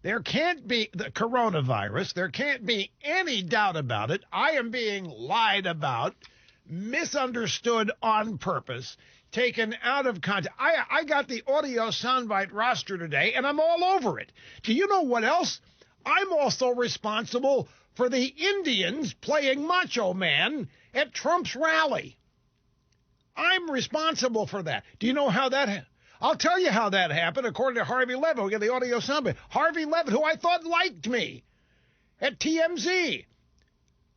There can't be the coronavirus. There can't be any doubt about it. I am being lied about, misunderstood on purpose, taken out of context. I got the audio soundbite roster today, and I'm all over it. Do you know what else? I'm also responsible for the Indians playing Macho Man at Trump's rally. I'm responsible for that. Do you know how that happened? I'll tell you how that happened, according to Harvey Levin. We get the audio soundbite. Harvey Levin, who I thought liked me at TMZ.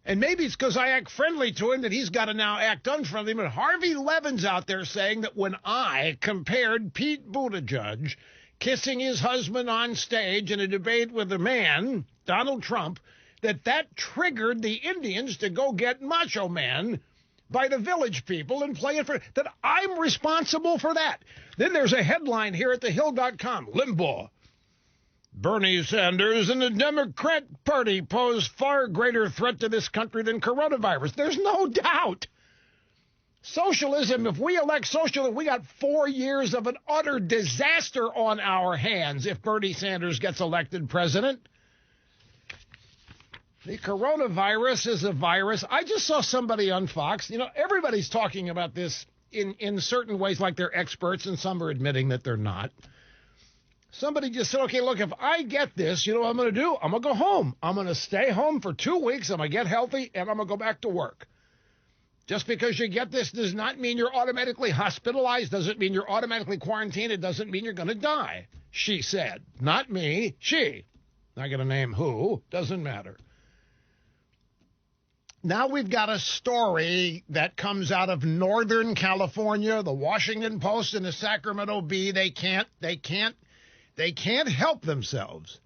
And maybe it's because I act friendly to him that he's got to now act unfriendly. But Harvey Levin's out there saying that when I compared Pete Buttigieg kissing his husband on stage in a debate with a man, Donald Trump, that triggered the Indians to go get Macho Man by the Village People and play it for that. I'm responsible for that. Then there's a headline here at thehill.com. Limbaugh. Bernie Sanders and the Democrat Party pose far greater threat to this country than coronavirus. There's no doubt. Socialism, if we elect socialism, we got 4 years of an utter disaster on our hands if Bernie Sanders gets elected president. The coronavirus is a virus. I just saw somebody on Fox. You know, everybody's talking about this in certain ways like they're experts, and some are admitting that they're not. Somebody just said, okay, look, if I get this, you know what I'm going to do? I'm going to go home. I'm going to stay home for 2 weeks. I'm going to get healthy, and I'm going to go back to work. Just because you get this does not mean you're automatically hospitalized, doesn't mean you're automatically quarantined, it doesn't mean you're going to die, she said. Not me, she. Not going to name who, doesn't matter. Now we've got a story that comes out of Northern California, the Washington Post and the Sacramento Bee. They can't help themselves.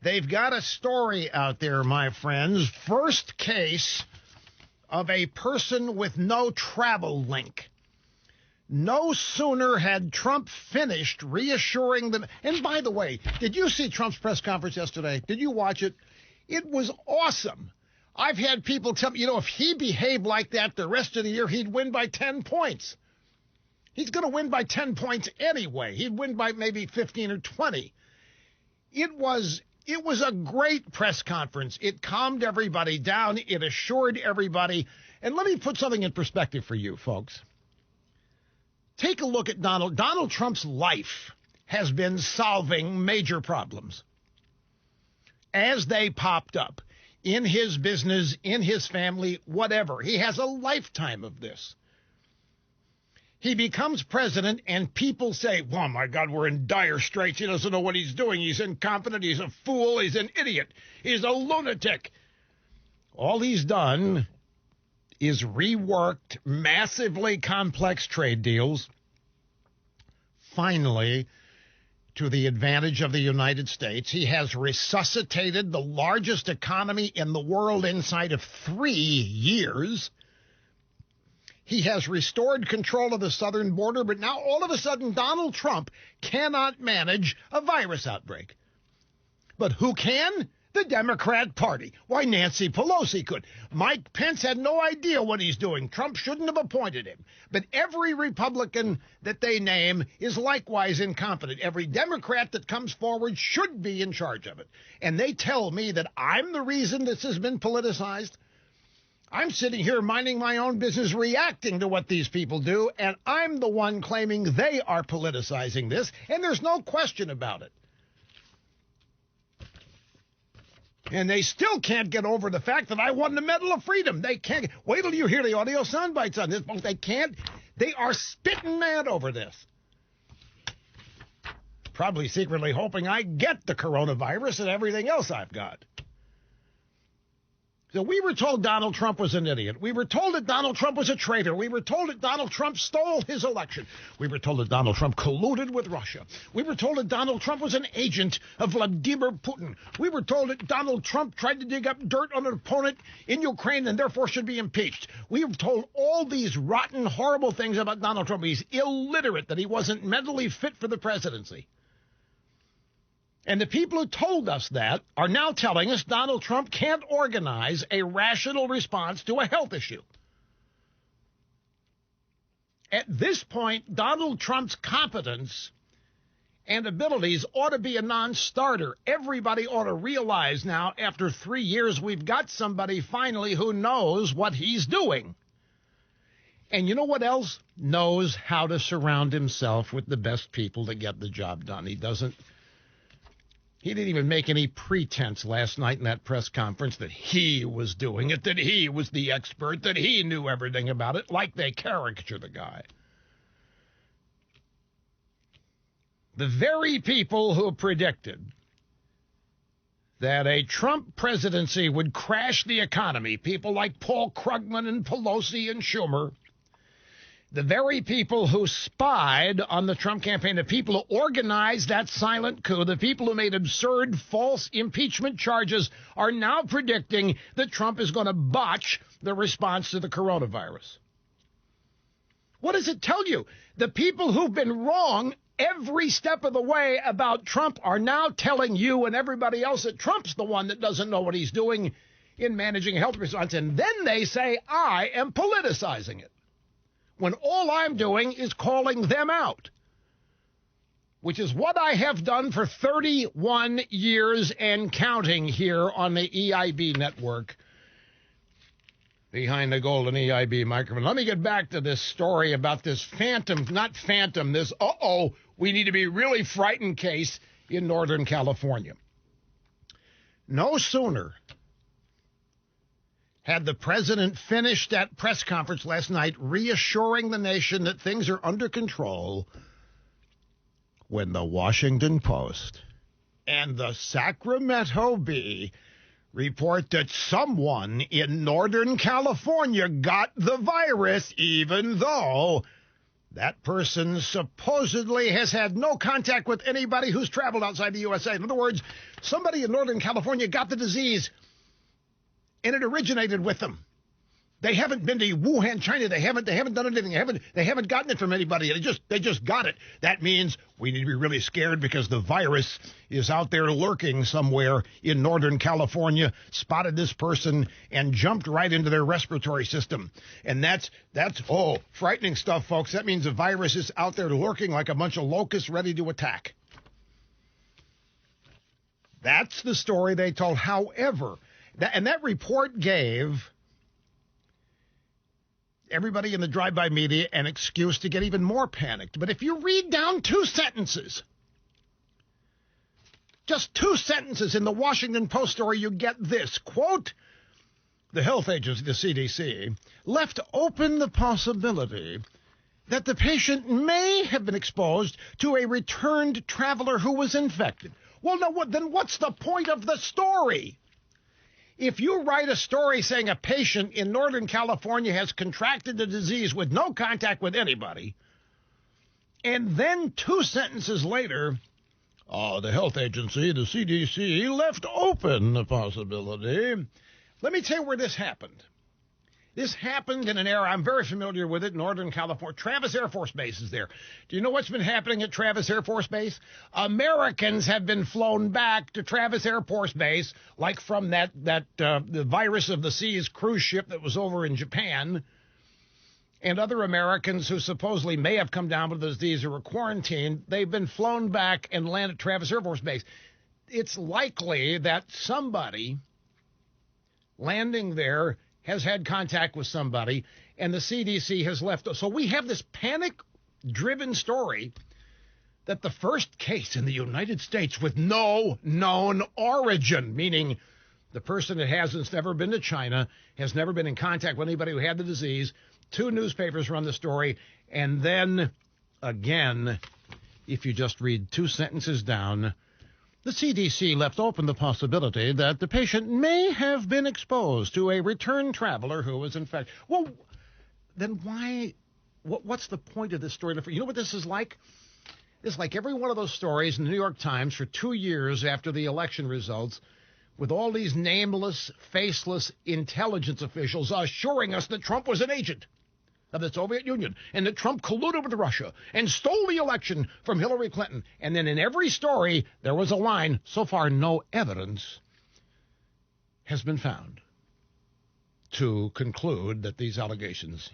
They've got a story out there, my friends. First case of a person with no travel link. No sooner had Trump finished reassuring them. And by the way, did you see Trump's press conference yesterday? Did you watch it? It was awesome. I've had people tell me, you know, if he behaved like that the rest of the year, he'd win by 10 points. He's going to win by 10 points anyway. He'd win by maybe 15 or 20. It was a great press conference. It calmed everybody down. It assured everybody. And let me put something in perspective for you, folks. Take a look at Donald Trump's life has been solving major problems as they popped up. In his business, in his family, whatever. He has a lifetime of this. He becomes president, and people say, oh, my God, we're in dire straits. He doesn't know what he's doing. He's incompetent. He's a fool. He's an idiot. He's a lunatic. All he's done is reworked massively complex trade deals, finally, to the advantage of the United States. He has resuscitated the largest economy in the world inside of 3 years. He has restored control of the southern border, but now all of a sudden Donald Trump cannot manage a virus outbreak. But who can? The Democrat Party. Why, Nancy Pelosi could. Mike Pence had no idea what he's doing. Trump shouldn't have appointed him. But every Republican that they name is likewise incompetent. Every Democrat that comes forward should be in charge of it. And they tell me that I'm the reason this has been politicized. I'm sitting here minding my own business, reacting to what these people do, and I'm the one claiming they are politicizing this, and there's no question about it. And they still can't get over the fact that I won the Medal of Freedom. They can't. Wait till you hear the audio sound bites on this. They can't. They are spitting mad over this. Probably secretly hoping I get the coronavirus and everything else I've got. So we were told Donald Trump was an idiot. We were told that Donald Trump was a traitor. We were told that Donald Trump stole his election. We were told that Donald Trump colluded with Russia. We were told that Donald Trump was an agent of Vladimir Putin. We were told that Donald Trump tried to dig up dirt on an opponent in Ukraine and therefore should be impeached. We were told all these rotten, horrible things about Donald Trump. He's illiterate, that he wasn't mentally fit for the presidency. And the people who told us that are now telling us Donald Trump can't organize a rational response to a health issue. At this point, Donald Trump's competence and abilities ought to be a non-starter. Everybody ought to realize now, after 3 years, we've got somebody finally who knows what he's doing. And you know what else? Knows how to surround himself with the best people to get the job done. He didn't even make any pretense last night in that press conference that he was doing it, that he was the expert, that he knew everything about it, like they caricature the guy. The very people who predicted that a Trump presidency would crash the economy, people like Paul Krugman and Pelosi and Schumer, the very people who spied on the Trump campaign, the people who organized that silent coup, the people who made absurd false impeachment charges are now predicting that Trump is going to botch the response to the coronavirus. What does it tell you? The people who've been wrong every step of the way about Trump are now telling you and everybody else that Trump's the one that doesn't know what he's doing in managing a health response. And then they say, I am politicizing it, when all I'm doing is calling them out, which is what I have done for 31 years and counting here on the EIB network behind the golden EIB microphone. Let me get back to this story about this this we need to be really frightened case in Northern California. No sooner had the president finished that press conference last night reassuring the nation that things are under control when the Washington Post and the Sacramento Bee report that someone in Northern California got the virus, even though that person supposedly has had no contact with anybody who's traveled outside the USA. In other words, somebody in Northern California got the disease, and it originated with them. They haven't been to Wuhan, China. They haven't done anything. They haven't gotten it from anybody. They just got it. That means we need to be really scared because the virus is out there lurking somewhere in Northern California, spotted this person and jumped right into their respiratory system. And that's frightening stuff, folks. That means the virus is out there lurking like a bunch of locusts ready to attack. That's the story they told. However, that report gave everybody in the drive-by media an excuse to get even more panicked. But if you read down 2 sentences, just 2 sentences in the Washington Post story, you get this, quote, the health agency, the CDC, left open the possibility that the patient may have been exposed to a returned traveler who was infected. Well, no, then what's the point of the story? If you write a story saying a patient in Northern California has contracted the disease with no contact with anybody, and then 2 sentences later, the health agency, the CDC, left open the possibility. Let me tell you where this happened. This happened in an area, I'm very familiar with it, Northern California. Travis Air Force Base is there. Do you know what's been happening at Travis Air Force Base? Americans have been flown back to Travis Air Force Base, like from the Virus of the Seas cruise ship that was over in Japan, and other Americans who supposedly may have come down with the disease or were quarantined. They've been flown back and landed at Travis Air Force Base. It's likely that somebody landing there has had contact with somebody, and the CDC has left. So we have this panic-driven story that the first case in the United States with no known origin, meaning the person that has never been to China, has never been in contact with anybody who had the disease. 2 newspapers run the story, and then, again, if you just read 2 sentences down, the CDC left open the possibility that the patient may have been exposed to a returned traveler who was infected. Well, then why? What's the point of this story? You know what this is like? It's like every one of those stories in the New York Times for 2 years after the election results, with all these nameless, faceless intelligence officials assuring us that Trump was an agent of the Soviet Union, and that Trump colluded with Russia and stole the election from Hillary Clinton. And then in every story, there was a line, so far no evidence has been found to conclude that these allegations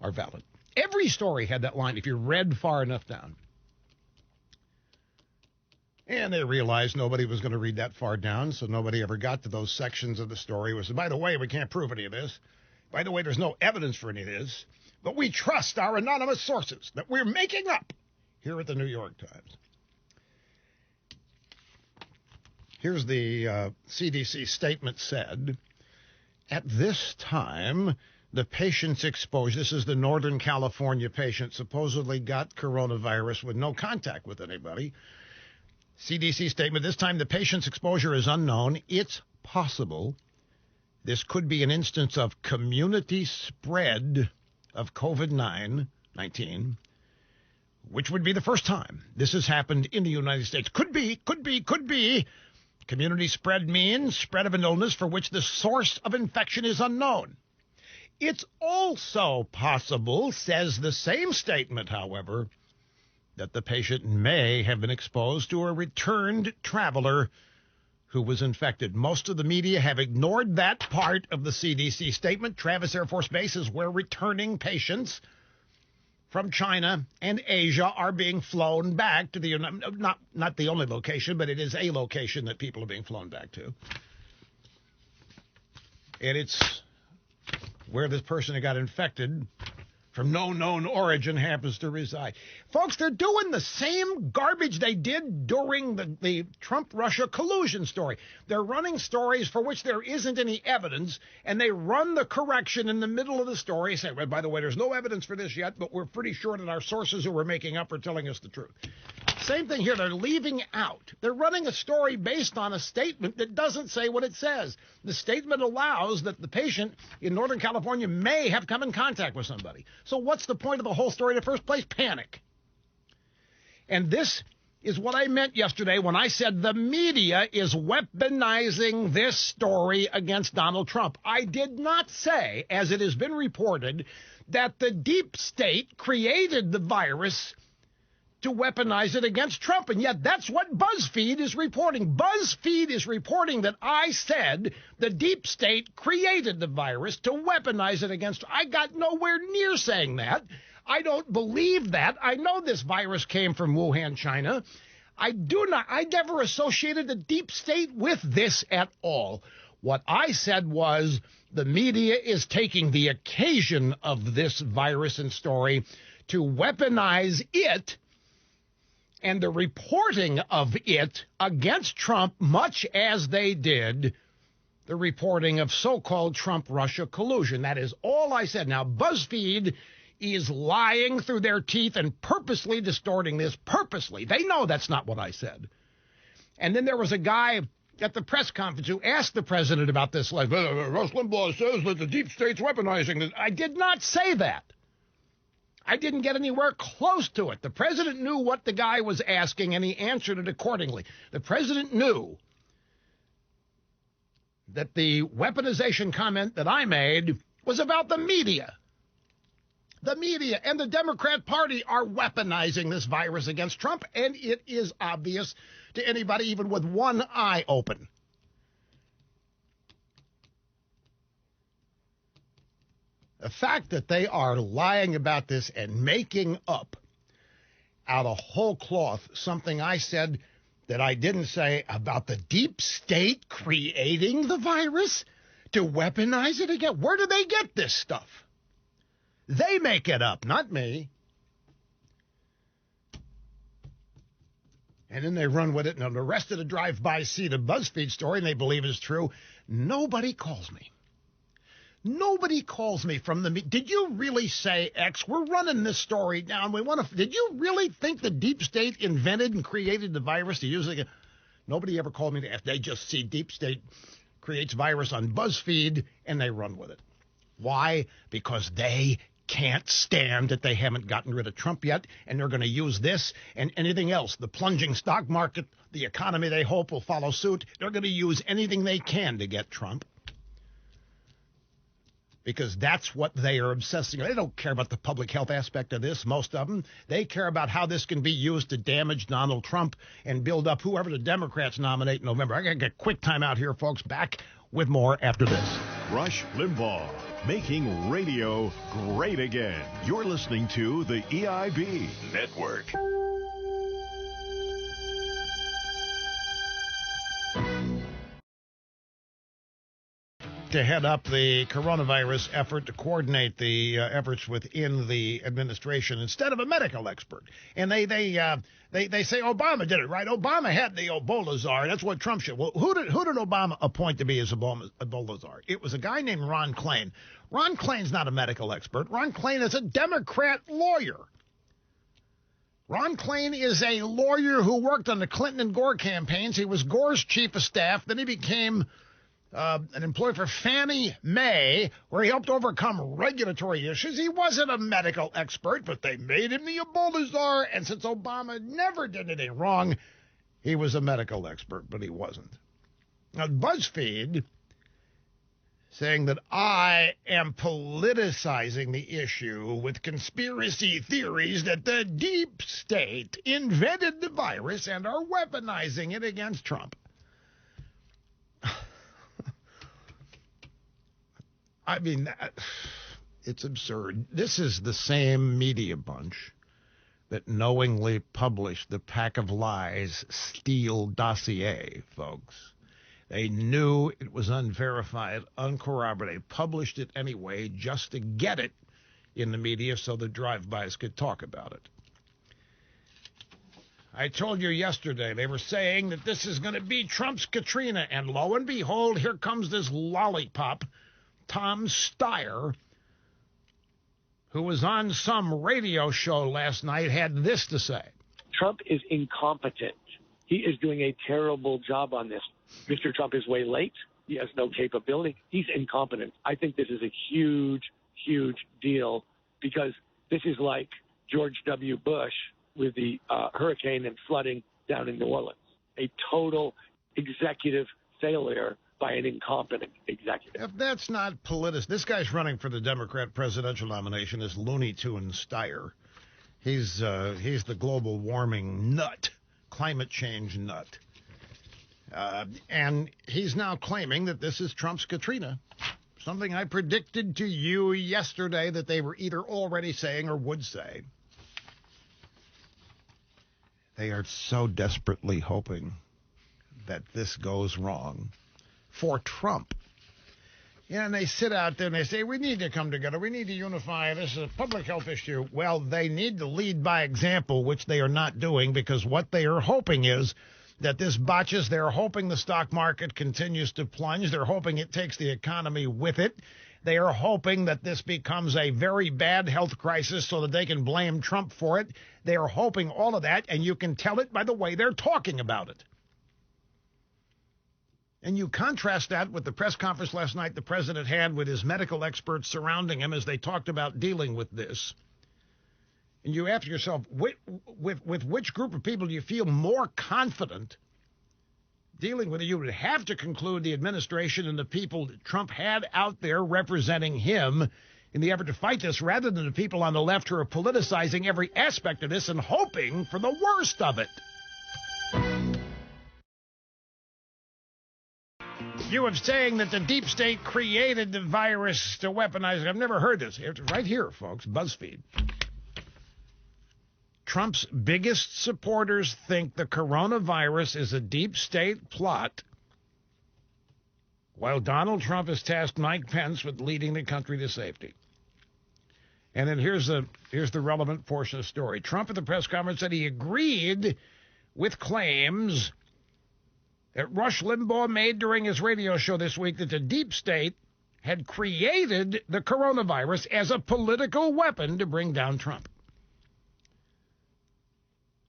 are valid. Every story had that line if you read far enough down. And they realized nobody was going to read that far down, so nobody ever got to those sections of the story. Was, by the way, we can't prove any of this. By the way, there's no evidence for any of this. But we trust our anonymous sources that we're making up here at the New York Times. Here's the CDC statement said. At this time, the patient's exposure, this is the Northern California patient, supposedly got coronavirus with no contact with anybody. CDC statement, this time the patient's exposure is unknown. It's possible this could be an instance of community spread of COVID-19, which would be the first time this has happened in the United States. Could be. Community spread means spread of an illness for which the source of infection is unknown. It's also possible, says the same statement, however, that the patient may have been exposed to a returned traveler who was infected. Most of the media have ignored that part of the CDC statement. Travis Air Force Base is where returning patients from China and Asia are being flown back to the, not the only location, but it is a location that people are being flown back to. And it's where this person who got infected from no known origin happens to reside. Folks, they're doing the same garbage they did during the Trump-Russia collusion story. They're running stories for which there isn't any evidence, and they run the correction in the middle of the story, saying, well, by the way, there's no evidence for this yet, but we're pretty sure that our sources who we're making up are telling us the truth. Same thing here. They're leaving out. They're running a story based on a statement that doesn't say what it says. The statement allows that the patient in Northern California may have come in contact with somebody. So what's the point of the whole story in the first place? Panic. And this is what I meant yesterday when I said the media is weaponizing this story against Donald Trump. I did not say, as it has been reported, that the deep state created the virus to weaponize it against Trump. And yet that's what BuzzFeed is reporting. BuzzFeed is reporting that I said the deep state created the virus to weaponize it against. I got nowhere near saying that. I don't believe that. I know this virus came from Wuhan, China. I never associated the deep state with this at all. What I said was the media is taking the occasion of this virus and story to weaponize it and the reporting of it against Trump, much as they did the reporting of so-called Trump-Russia collusion. That is all I said. Now, BuzzFeed is lying through their teeth and purposely distorting this, purposely. They know that's not what I said. And then there was a guy at the press conference who asked the president about this, like, Rush Limbaugh says that the deep state's weaponizing this. I did not say that. I didn't get anywhere close to it. The president knew what the guy was asking, and he answered it accordingly. The president knew that the weaponization comment that I made was about the media. The media and the Democrat Party are weaponizing this virus against Trump, and it is obvious to anybody even with one eye open. The fact that they are lying about this and making up out of whole cloth something I said that I didn't say about the deep state creating the virus to weaponize it again. Where do they get this stuff? They make it up, not me. And then they run with it, and the rest of the drive-by see the BuzzFeed story, and they believe it's true. Nobody calls me. Nobody calls me from the media. Did you really say X? We're running this story down. Did you really think the deep state invented and created the virus to use it? Nobody ever called me to ask. They just see deep state creates virus on BuzzFeed and they run with it. Why? Because they can't stand that they haven't gotten rid of Trump yet, and they're going to use this and anything else. The plunging stock market, the economy they hope will follow suit. They're going to use anything they can to get Trump. Because that's what they are obsessing on. They don't care about the public health aspect of this, most of them. They care about how this can be used to damage Donald Trump and build up whoever the Democrats nominate in November. I got to get a quick time out here, folks. Back with more after this. Rush Limbaugh, making radio great again. You're listening to the EIB Network. to head up the coronavirus effort, to coordinate the efforts within the administration instead of a medical expert. And they say Obama did it, right? Obama had the Ebola czar. That's what Trump should. Well, who did Obama appoint to be his Ebola czar? It was a guy named Ron Klain. Ron Klain's not a medical expert. Ron Klain is a Democrat lawyer. Ron Klain is a lawyer who worked on the Clinton and Gore campaigns. He was Gore's chief of staff. Then he became an employee for Fannie Mae, where he helped overcome regulatory issues. He wasn't a medical expert, but they made him the Ebola czar. And since Obama never did anything wrong, he was a medical expert, but he wasn't. Now, BuzzFeed saying that I am politicizing the issue with conspiracy theories that the deep state invented the virus and are weaponizing it against Trump. I mean, it's absurd. This is the same media bunch that knowingly published the Pack of Lies Steele dossier, folks. They knew it was unverified, uncorroborated, published it anyway just to get it in the media so the drive-bys could talk about it. I told you yesterday they were saying that this is going to be Trump's Katrina, and lo and behold, here comes this lollipop, Tom Steyer, who was on some radio show last night, had this to say. Trump is incompetent. He is doing a terrible job on this. Mr. Trump is way late. He has no capability. He's incompetent. I think this is a huge, huge deal because this is like George W. Bush with the hurricane and flooding down in New Orleans. A total executive failure by an incompetent executive. If that's not this guy's running for the Democrat presidential nomination, is Looney Tune Steyer. He's the global warming nut, climate change nut. And he's now claiming that this is Trump's Katrina, something I predicted to you yesterday that they were either already saying or would say. They are so desperately hoping that this goes wrong for Trump. Yeah, and they sit out there and they say, we need to come together. We need to unify. This is a public health issue. Well, they need to lead by example, which they are not doing, because what they are hoping is that this botches. They're hoping the stock market continues to plunge. They're hoping it takes the economy with it. They are hoping that this becomes a very bad health crisis so that they can blame Trump for it. They are hoping all of that, and you can tell it by the way they're talking about it. And you contrast that with the press conference last night the president had with his medical experts surrounding him as they talked about dealing with this. And you ask yourself, with which group of people do you feel more confident dealing with it? You would have to conclude the administration and the people that Trump had out there representing him in the effort to fight this, rather than the people on the left who are politicizing every aspect of this and hoping for the worst of it. You are saying that the deep state created the virus to weaponize it. I've never heard this. Right here, folks, BuzzFeed. Trump's biggest supporters think the coronavirus is a deep state plot, while Donald Trump has tasked Mike Pence with leading the country to safety. And then here's the relevant portion of the story. Trump at the press conference said he agreed with claims that Rush Limbaugh made during his radio show this week that the deep state had created the coronavirus as a political weapon to bring down Trump.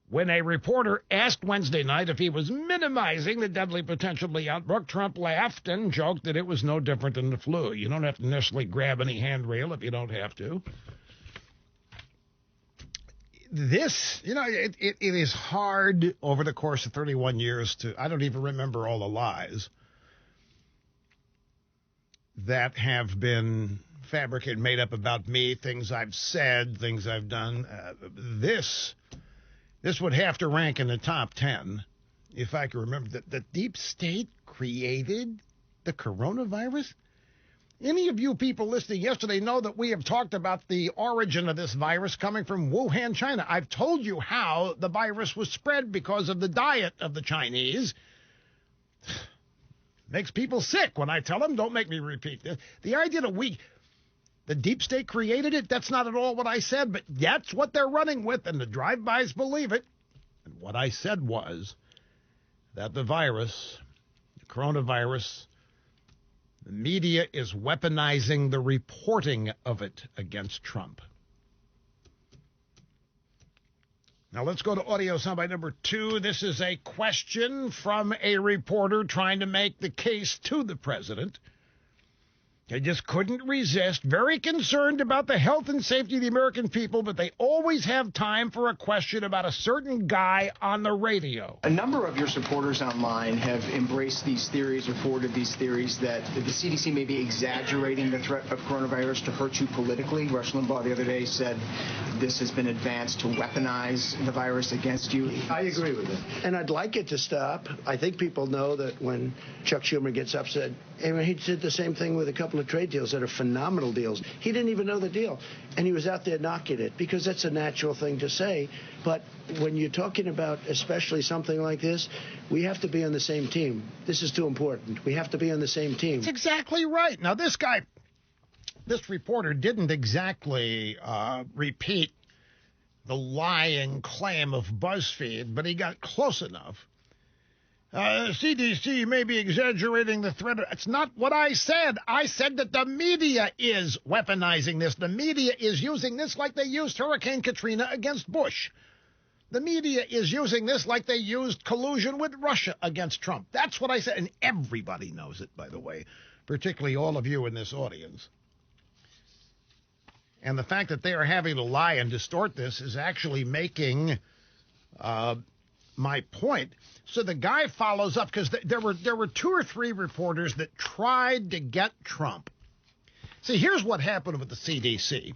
When a reporter asked Wednesday night if he was minimizing the deadly potential of the outbreak, Trump laughed and joked that it was no different than the flu. You don't have to necessarily grab any handrail if you don't have to. This, it is hard over the course of 31 years I don't even remember all the lies that have been fabricated, made up about me, things I've said, things I've done. This would have to rank in the top 10 if I can remember that the deep state created the coronavirus. Any of you people listening yesterday know that we have talked about the origin of this virus coming from Wuhan, China. I've told you how the virus was spread because of the diet of the Chinese. Makes people sick when I tell them, don't make me repeat this. The idea that the deep state created it, that's not at all what I said, but that's what they're running with, and the drive-bys believe it. And what I said was that the coronavirus, the media is weaponizing the reporting of it against Trump. Now let's go to audio soundbite number 2. This is a question from a reporter trying to make the case to the president. They just couldn't resist, very concerned about the health and safety of the American people, but they always have time for a question about a certain guy on the radio. A number of your supporters online have embraced these theories or forwarded these theories that the CDC may be exaggerating the threat of coronavirus to hurt you politically. Rush Limbaugh the other day said this has been advanced to weaponize the virus against you. I agree with it. And I'd like it to stop. I think people know that when Chuck Schumer gets upset, he did the same thing with a couple of trade deals that are phenomenal deals. He didn't even know the deal, and he was out there knocking it because that's a natural thing to say. But when you're talking about especially something like this, we have to be on the same team. This is too important. We have to be on the same team. That's exactly right. Now, this reporter didn't exactly repeat the lying claim of BuzzFeed, but he got close enough. CDC may be exaggerating the threat. It's not what I said. I said that the media is weaponizing this. The media is using this like they used Hurricane Katrina against Bush. The media is using this like they used collusion with Russia against Trump. That's what I said, and everybody knows it, by the way, particularly all of you in this audience. And the fact that they are having to lie and distort this is actually making my point. So the guy follows up because there were 2 or 3 reporters that tried to get Trump. See, here's what happened with the CDC.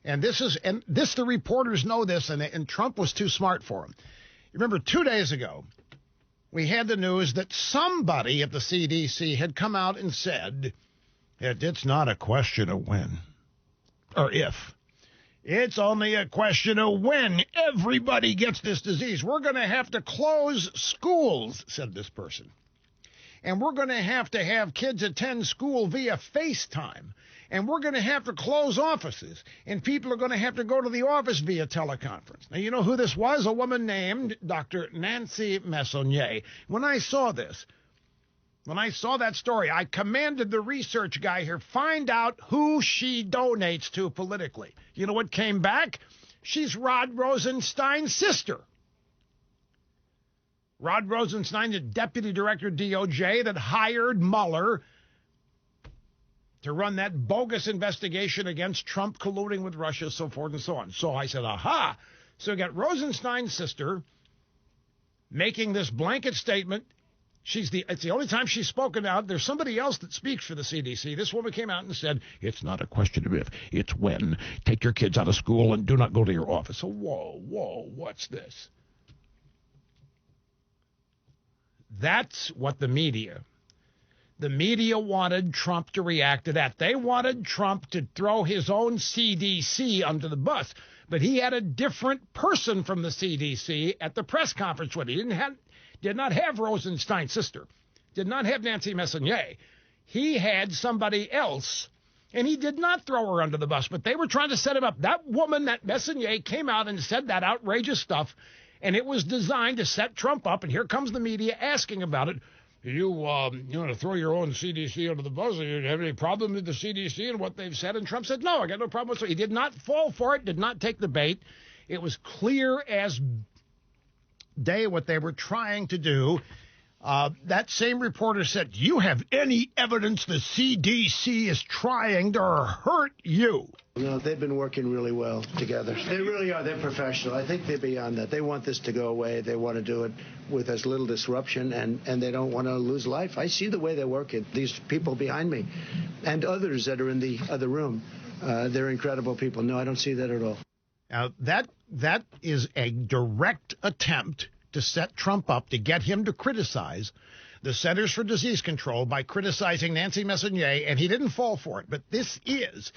And the reporters know this, and Trump was too smart for him. You remember 2 days ago, we had the news that somebody at the CDC had come out and said, it's not a question of when or if. It's only a question of when everybody gets this disease. We're going to have to close schools, said this person. And we're going to have kids attend school via FaceTime. And we're going to have to close offices. And people are going to have to go to the office via teleconference. Now, you know who this was? A woman named Dr. Nancy Messonnier. When I saw that story, I commanded the research guy here, find out who she donates to politically. You know what came back? She's Rod Rosenstein's sister. Rod Rosenstein, the deputy director of DOJ that hired Mueller to run that bogus investigation against Trump colluding with Russia, so forth and so on. So I said, aha. So we got Rosenstein's sister making this blanket statement. It's the only time she's spoken out. There's somebody else that speaks for the CDC. This woman came out and said, it's not a question of if, it's when. Take your kids out of school and do not go to your office. So, whoa, what's this? That's what the media wanted Trump to react to that. They wanted Trump to throw his own CDC under the bus. But he had a different person from the CDC at the press conference with him. He did not have Rosenstein's sister, did not have Nancy Messonnier. He had somebody else, and he did not throw her under the bus, but they were trying to set him up. That woman, that Messonnier, came out and said that outrageous stuff, and it was designed to set Trump up, and here comes the media asking about it. You want to throw your own CDC under the bus? Do you have any problem with the CDC and what they've said? And Trump said, no, I got no problem with it. He did not fall for it, did not take the bait. It was clear as day what they were trying to do. That same reporter said, do you have any evidence the CDC is trying to hurt you? No, they've been working really well together. They really are. They're professional. I think they're beyond that. They want this to go away. They want to do it with as little disruption, and they don't want to lose life. I see the way they're working. These people behind me and others that are in the other room, they're incredible people. No, I don't see that at all. Now, that is a direct attempt to set Trump up, to get him to criticize the Centers for Disease Control by criticizing Nancy Messonnier, and he didn't fall for it. But this is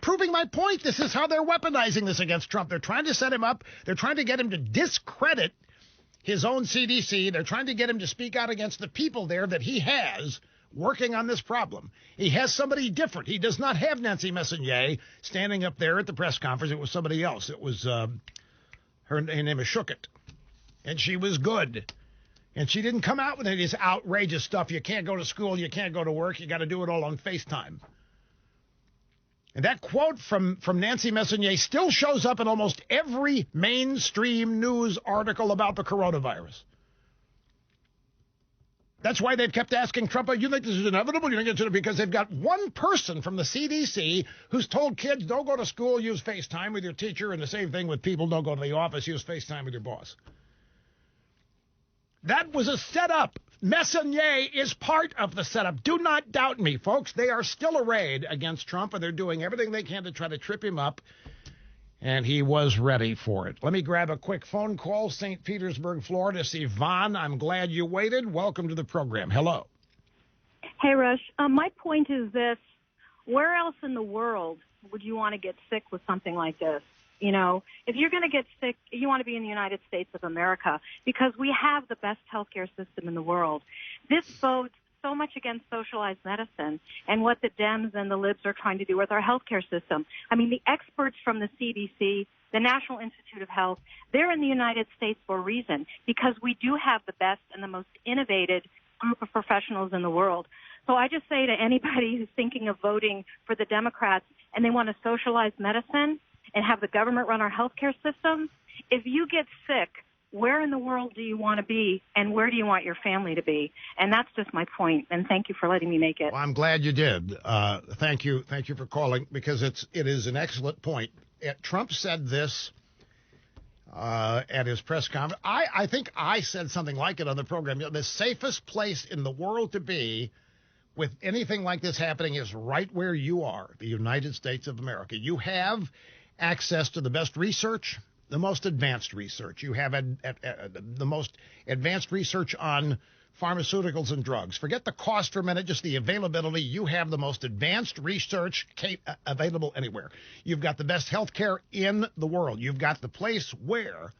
proving my point. This is how they're weaponizing this against Trump. They're trying to set him up. They're trying to get him to discredit his own CDC. They're trying to get him to speak out against the people there that he has working on this problem. He has somebody different. He does not have Nancy Messonnier standing up there at the press conference. It was somebody else. It was her name is Schuchat, and she was good. And she didn't come out with any of this outrageous stuff. You can't go to school. You can't go to work. You got to do it all on FaceTime. And that quote from Nancy Messonnier still shows up in almost every mainstream news article about the coronavirus. That's why they've kept asking Trump, you think this is inevitable? You think it's because they've got one person from the CDC who's told kids, don't go to school, use FaceTime with your teacher, and the same thing with people, don't go to the office, use FaceTime with your boss. That was a setup. Messonnier is part of the setup. Do not doubt me, folks. They are still arrayed against Trump, and they're doing everything they can to try to trip him up. And he was ready for it. Let me grab a quick phone call. St. Petersburg, Florida. See Vaughn. I'm glad you waited. Welcome to the program. Hello. Hey, Rush. My point is this. Where else in the world would you want to get sick with something like this? You know, if you're going to get sick, you want to be in the United States of America because we have the best healthcare system in the world. This bodes so much against socialized medicine and what the Dems and the libs are trying to do with our healthcare system. I mean, the experts from the CDC, the National Institute of Health, they're in the United States for a reason because we do have the best and the most innovative group of professionals in the world. So I just say to anybody who's thinking of voting for the Democrats and they want to socialize medicine and have the government run our healthcare system, if you get sick, where in the world do you want to be, and where do you want your family to be? And that's just my point, and thank you for letting me make it. Well, I'm glad you did. Thank you for calling, because it is an excellent point. Trump said this at his press conference. I think I said something like it on the program. You know, the safest place in the world to be with anything like this happening is right where you are, the United States of America. You have access to the best research, the most advanced research. You have the most advanced research on pharmaceuticals and drugs. Forget the cost for a minute, just the availability. You have the most advanced research available anywhere. You've got the best health care in the world. You've got the place where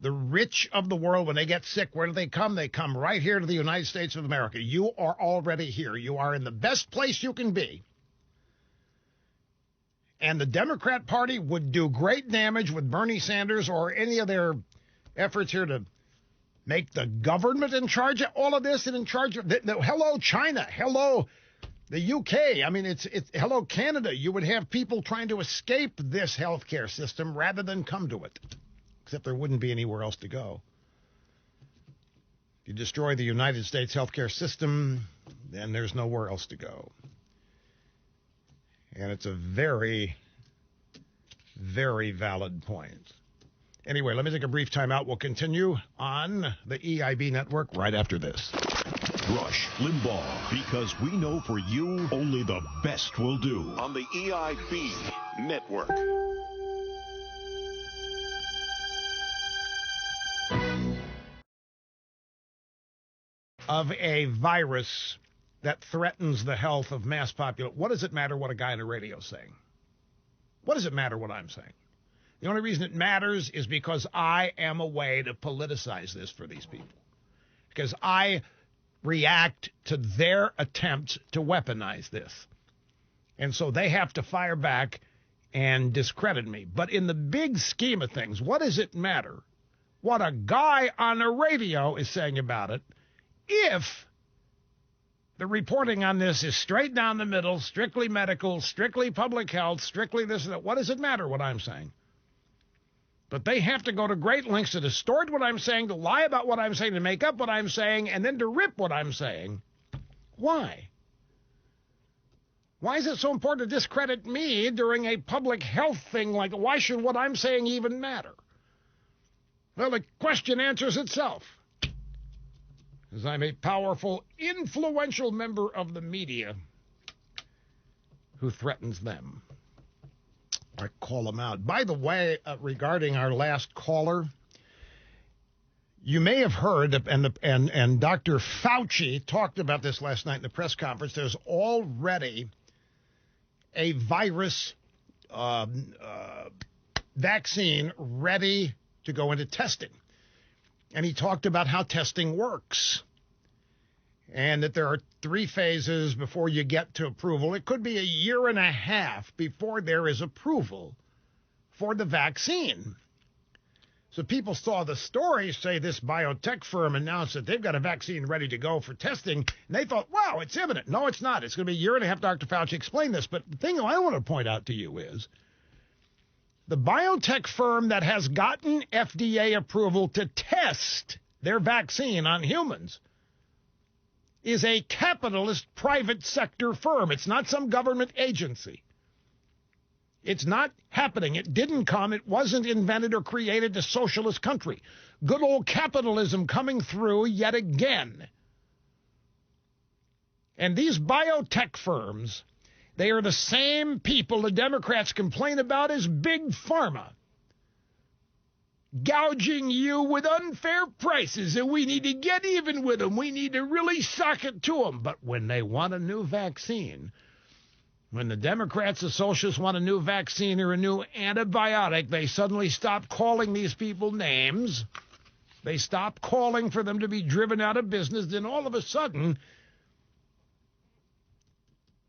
the rich of the world, when they get sick, where do they come? They come right here to the United States of America. You are already here. You are in the best place you can be. And the Democrat Party would do great damage with Bernie Sanders or any of their efforts here to make the government in charge of all of this and in charge of hello, China. Hello, the UK. I mean, it's hello, Canada. You would have people trying to escape this healthcare system rather than come to it, except there wouldn't be anywhere else to go. If you destroy the United States healthcare system, then there's nowhere else to go. And it's a very, very valid point. Anyway, let me take a brief time out. We'll continue on the EIB network right after this. Rush Limbaugh, because we know for you, only the best will do. On the EIB network. Of a virus that threatens the health of mass population. What does it matter what a guy on the radio is saying? What does it matter what I'm saying? The only reason it matters is because I am a way to politicize this for these people. Because I react to their attempts to weaponize this. And so they have to fire back and discredit me. But in the big scheme of things, what does it matter what a guy on the radio is saying about it if the reporting on this is straight down the middle, strictly medical, strictly public health, strictly this and that? What does it matter what I'm saying? But they have to go to great lengths to distort what I'm saying, to lie about what I'm saying, to make up what I'm saying, and then to rip what I'm saying. Why? Why is it so important to discredit me during a public health thing like that? Why should what I'm saying even matter? Well, the question answers itself. Because I'm a powerful, influential member of the media who threatens them. I call them out. By the way, regarding our last caller, you may have heard, and Dr. Fauci talked about this last night in the press conference, there's already a virus vaccine ready to go into testing. And he talked about how testing works and that there are 3 phases before you get to approval. It could be a year and a half before there is approval for the vaccine. So people saw the story say this biotech firm announced that they've got a vaccine ready to go for testing, and they thought, wow, it's imminent. No, it's not. It's going to be a year and a half. Dr. Fauci explained this. But the thing I want to point out to you is the biotech firm that has gotten FDA approval to test their vaccine on humans is a capitalist private sector firm. It's not some government agency. It's not happening. It didn't come. It wasn't invented or created a socialist country. Good old capitalism coming through yet again. And these biotech firms, they are the same people the Democrats complain about as Big Pharma, gouging you with unfair prices, and we need to get even with them. We need to really sock it to them. But when they want a new vaccine, when the Democrats, the socialists want a new vaccine or a new antibiotic, they suddenly stop calling these people names. They stop calling for them to be driven out of business. Then all of a sudden,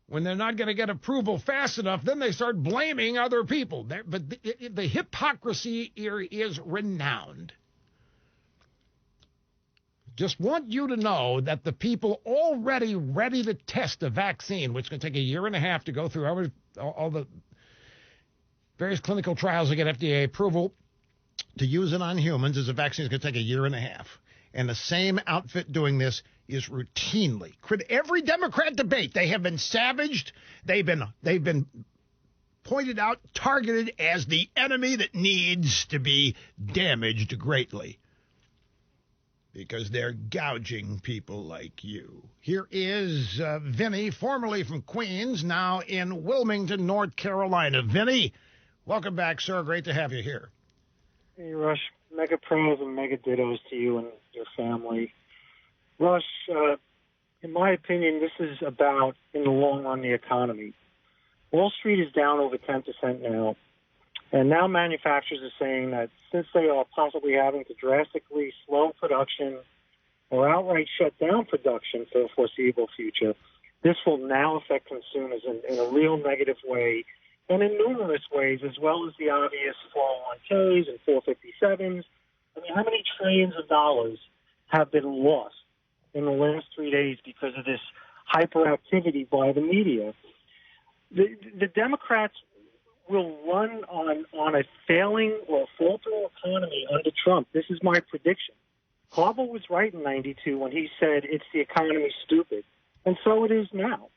when they're not going to get approval fast enough, then they start blaming other people. But the hypocrisy here is renowned. Just want you to know that the people already ready to test a vaccine, which can take a year and a half to go through all the various clinical trials to get FDA approval to use it on humans, as a vaccine is going to take a year and a half. And the same outfit doing this is routinely. Every Democrat debate, they have been savaged. They've been pointed out, targeted as the enemy that needs to be damaged greatly, because they're gouging people like you. Here is Vinny, formerly from Queens, now in Wilmington, North Carolina. Vinny, welcome back, sir. Great to have you here. Hey, Rush. Mega pros and mega dittos to you and your family. Rush, in my opinion, this is about, in the long run, the economy. Wall Street is down over 10% now. And now manufacturers are saying that since they are possibly having to drastically slow production or outright shut down production for the foreseeable future, this will now affect consumers in a real negative way and in numerous ways, as well as the obvious 401ks and 457s. I mean, how many trillions of dollars have been lost in the last 3 days because of this hyperactivity by the media? The Democrats will run on a failing or faltering economy under Trump. This is my prediction. Carver was right in 92 when he said it's the economy stupid, and so it is now.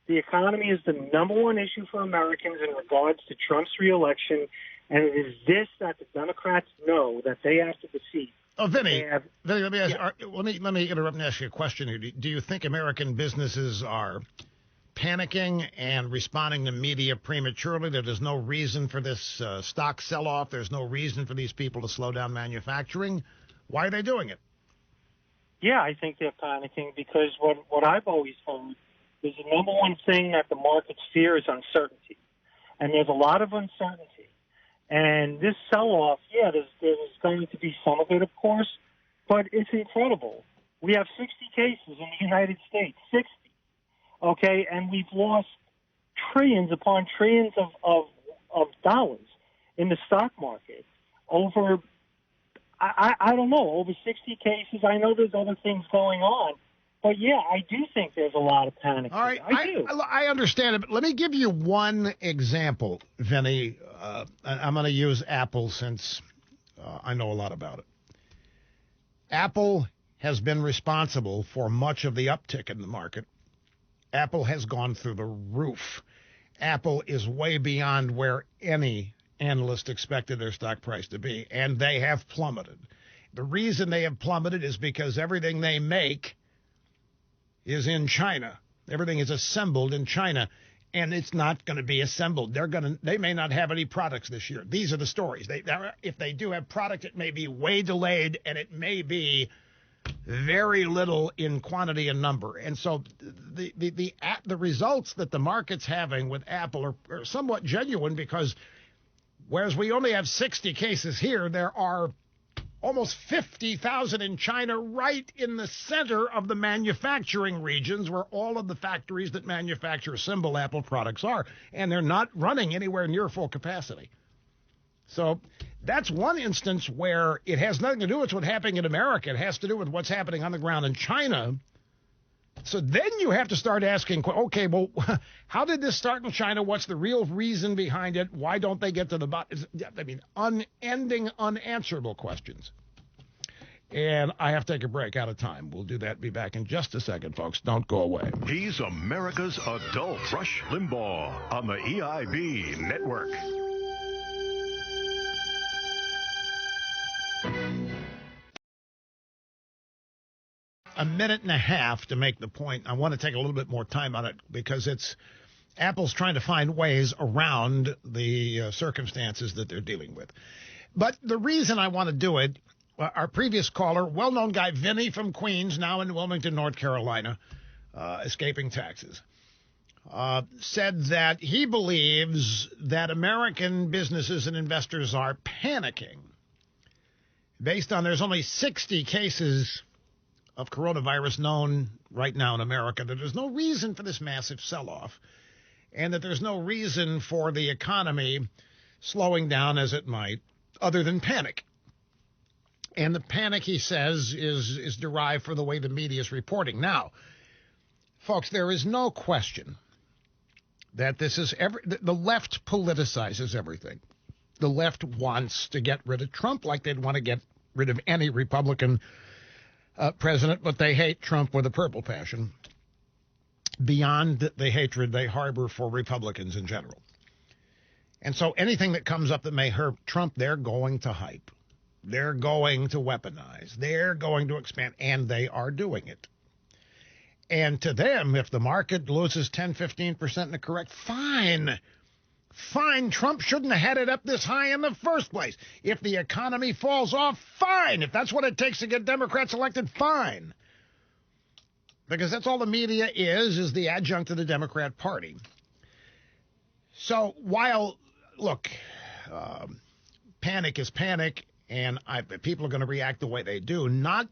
The economy is the number one issue for Americans in regards to Trump's reelection, and it is this that the Democrats know that they have to defeat. Oh, Vinny, let me ask, let me interrupt and ask you a question here. Do you think American businesses are panicking and responding to media prematurely? That there's no reason for this stock sell-off. There's no reason for these people to slow down manufacturing. Why are they doing it? Yeah, I think they're panicking because what I've always heard is the number one thing that the markets fear is uncertainty. And there's a lot of uncertainty. And this sell-off, yeah, there's going to be some of it, of course, but it's incredible. We have 60 cases in the United States, 60. Okay, and we've lost trillions upon trillions of dollars in the stock market over, I don't know, over 60 cases. I know there's other things going on, but yeah, I do think there's a lot of panic. All right, I do. I understand it, but let me give you one example, Vinny. I'm going to use Apple since I know a lot about it. Apple has been responsible for much of the uptick in the market. Apple has gone through the roof. Apple is way beyond where any analyst expected their stock price to be, and they have plummeted. The reason they have plummeted is because everything they make is in China. Everything is assembled in China, and it's not going to be assembled. They may not have any products this year. These are the stories. If they do have product, it may be way delayed, and it may be very little in quantity and number. And so the results that the market's having with Apple are somewhat genuine, because whereas we only have 60 cases here, there are almost 50,000 in China, right in the center of the manufacturing regions where all of the factories that manufacture symbol Apple products are, and they're not running anywhere near full capacity. So that's one instance where it has nothing to do with what's happening in America. It has to do with what's happening on the ground in China. So then you have to start asking, okay, well, how did this start in China? What's the real reason behind it? Why don't they get to the bottom? I mean, unending, unanswerable questions. And I have to take a break, out of time. We'll do that. Be back in just a second, folks. Don't go away. He's America's adult Rush Limbaugh on the EIB Network. A minute and a half to make the point. I want to take a little bit more time on it because Apple's trying to find ways around the circumstances that they're dealing with. But the reason I want to do it, our previous caller, well-known guy, Vinny from Queens, now in Wilmington, North Carolina, escaping taxes, said that he believes that American businesses and investors are panicking based on there's only 60 cases of coronavirus known right now in America, that there's no reason for this massive sell-off, and that there's no reason for the economy slowing down as it might, other than panic. And the panic, he says, is derived from the way the media is reporting. Now, folks, there is no question that this is the left politicizes everything. The left wants to get rid of Trump like they'd want to get rid of any Republican president, but they hate Trump with a purple passion beyond the hatred they harbor for Republicans in general. And so anything that comes up that may hurt Trump, they're going to hype. They're going to weaponize. They're going to expand, and they are doing it. And to them, if the market loses 10, 15% in the correct, fine. Fine, Trump shouldn't have had it up this high in the first place. If the economy falls off, fine. If that's what it takes to get Democrats elected, fine. Because that's all the media is the adjunct of the Democrat Party. So while, look, panic is panic, and people are going to react the way they do, not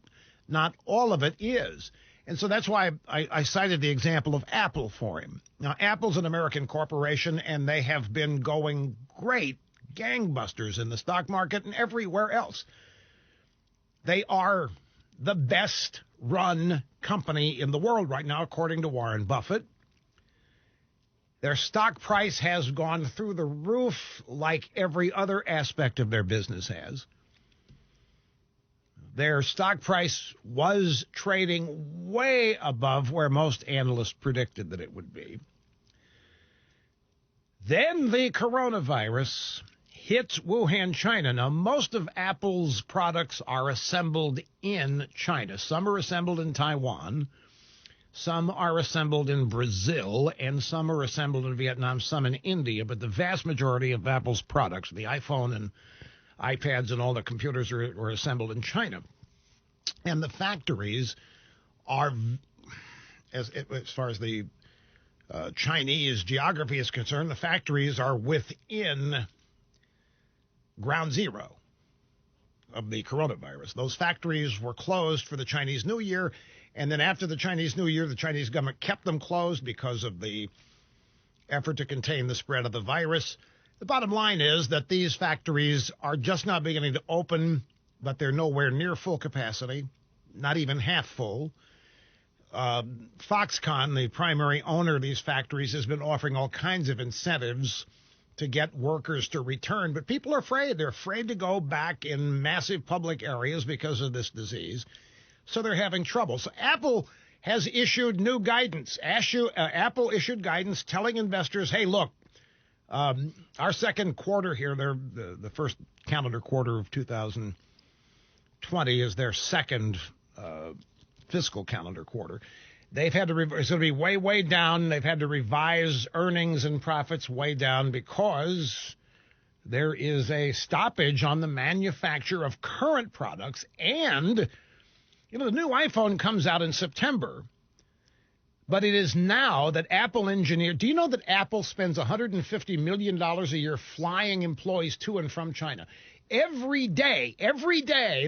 all of it is. And so that's why I cited the example of Apple for him. Now, Apple's an American corporation, and they have been going great, gangbusters in the stock market and everywhere else. They are the best-run company in the world right now, according to Warren Buffett. Their stock price has gone through the roof like every other aspect of their business has. Their stock price was trading way above where most analysts predicted that it would be. Then the coronavirus hits Wuhan, China. Now, most of Apple's products are assembled in China. Some are assembled in Taiwan. Some are assembled in Brazil, and some are assembled in Vietnam, some in India. But the vast majority of Apple's products, the iPhone and iPads and all the computers, were assembled in China. And the factories are, as far as the Chinese geography is concerned, the factories are within ground zero of the coronavirus. Those factories were closed for the Chinese New Year, and then after the Chinese New Year, the Chinese government kept them closed because of the effort to contain the spread of the virus. The bottom line is that these factories are just now beginning to open, but they're nowhere near full capacity, not even half full. Foxconn, the primary owner of these factories, has been offering all kinds of incentives to get workers to return, but people are afraid. They're afraid to go back in massive public areas because of this disease, so they're having trouble. So Apple has issued new guidance. Apple issued guidance telling investors, hey, look, our second quarter here, the first calendar quarter of 2020 is their second fiscal calendar quarter. They've had to, it's going to be way, way down. They've had to revise earnings and profits way down because there is a stoppage on the manufacture of current products. And, you know, the new iPhone comes out in September. But it is now that Apple engineered. Do you know that Apple spends $150 million a year flying employees to and from China? Every day,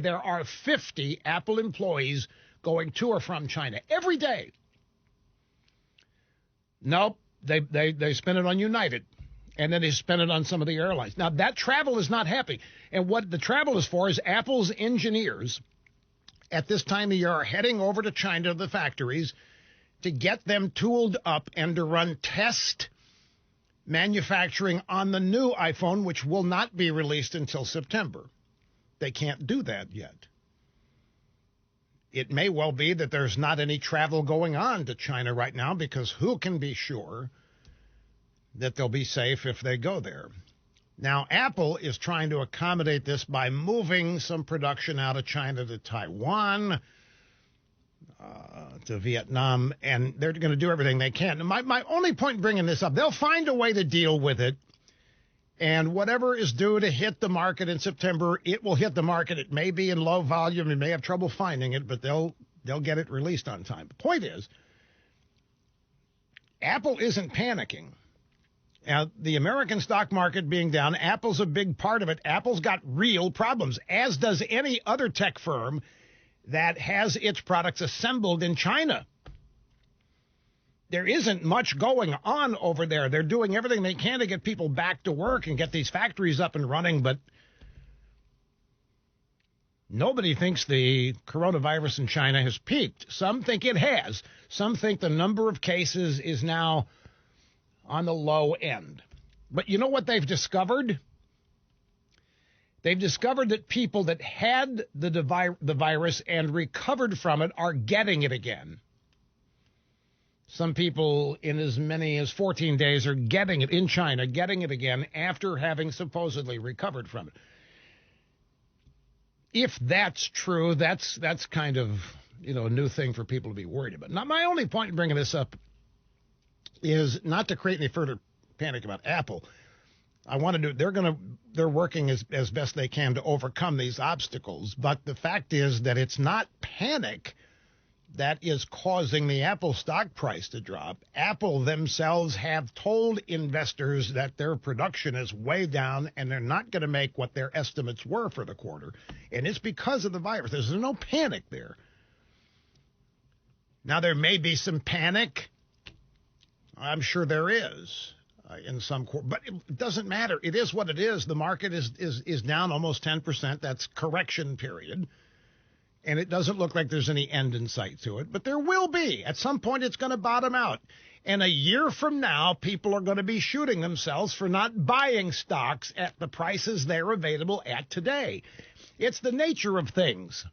there are 50 Apple employees going to or from China. Every day. Nope, they spend it on United, and then they spend it on some of the airlines. Now, that travel is not happening. And what the travel is for is Apple's engineers at this time of year are heading over to China to the factories to get them tooled up and to run test manufacturing on the new iPhone, which will not be released until September. They can't do that yet. It may well be that there's not any travel going on to China right now, because who can be sure that they'll be safe if they go there? Now, Apple is trying to accommodate this by moving some production out of China to Taiwan, to Vietnam, and they're going to do everything they can. My only point in bringing this up, they'll find a way to deal with it, and whatever is due to hit the market in September, it will hit the market. It may be in low volume. It may have trouble finding it, but they'll get it released on time. The point is, Apple isn't panicking. Now, the American stock market being down, Apple's a big part of it. Apple's got real problems, as does any other tech firm that has its products assembled in China. There isn't much going on over there. They're doing everything they can to get people back to work and get these factories up and running, but nobody thinks the coronavirus in China has peaked. Some think it has. Some think the number of cases is now on the low end. But you know what they've discovered? They've discovered that people that had the virus and recovered from it are getting it again. Some people in as many as 14 days are getting it in China, getting it again after having supposedly recovered from it. If that's true, that's kind of, a new thing for people to be worried about. Now, my only point in bringing this up is not to create any further panic about Apple. They're working as best they can to overcome these obstacles. But the fact is that it's not panic that is causing the Apple stock price to drop. Apple themselves have told investors that their production is way down and they're not going to make what their estimates were for the quarter. And it's because of the virus. There's no panic there. Now, there may be some panic. I'm sure there is in some, but it doesn't matter. It is what it is. The market is down almost 10%. That's correction period. And it doesn't look like there's any end in sight to it, but there will be. At some point, it's going to bottom out. And a year from now, people are going to be shooting themselves for not buying stocks at the prices they're available at today. It's the nature of things.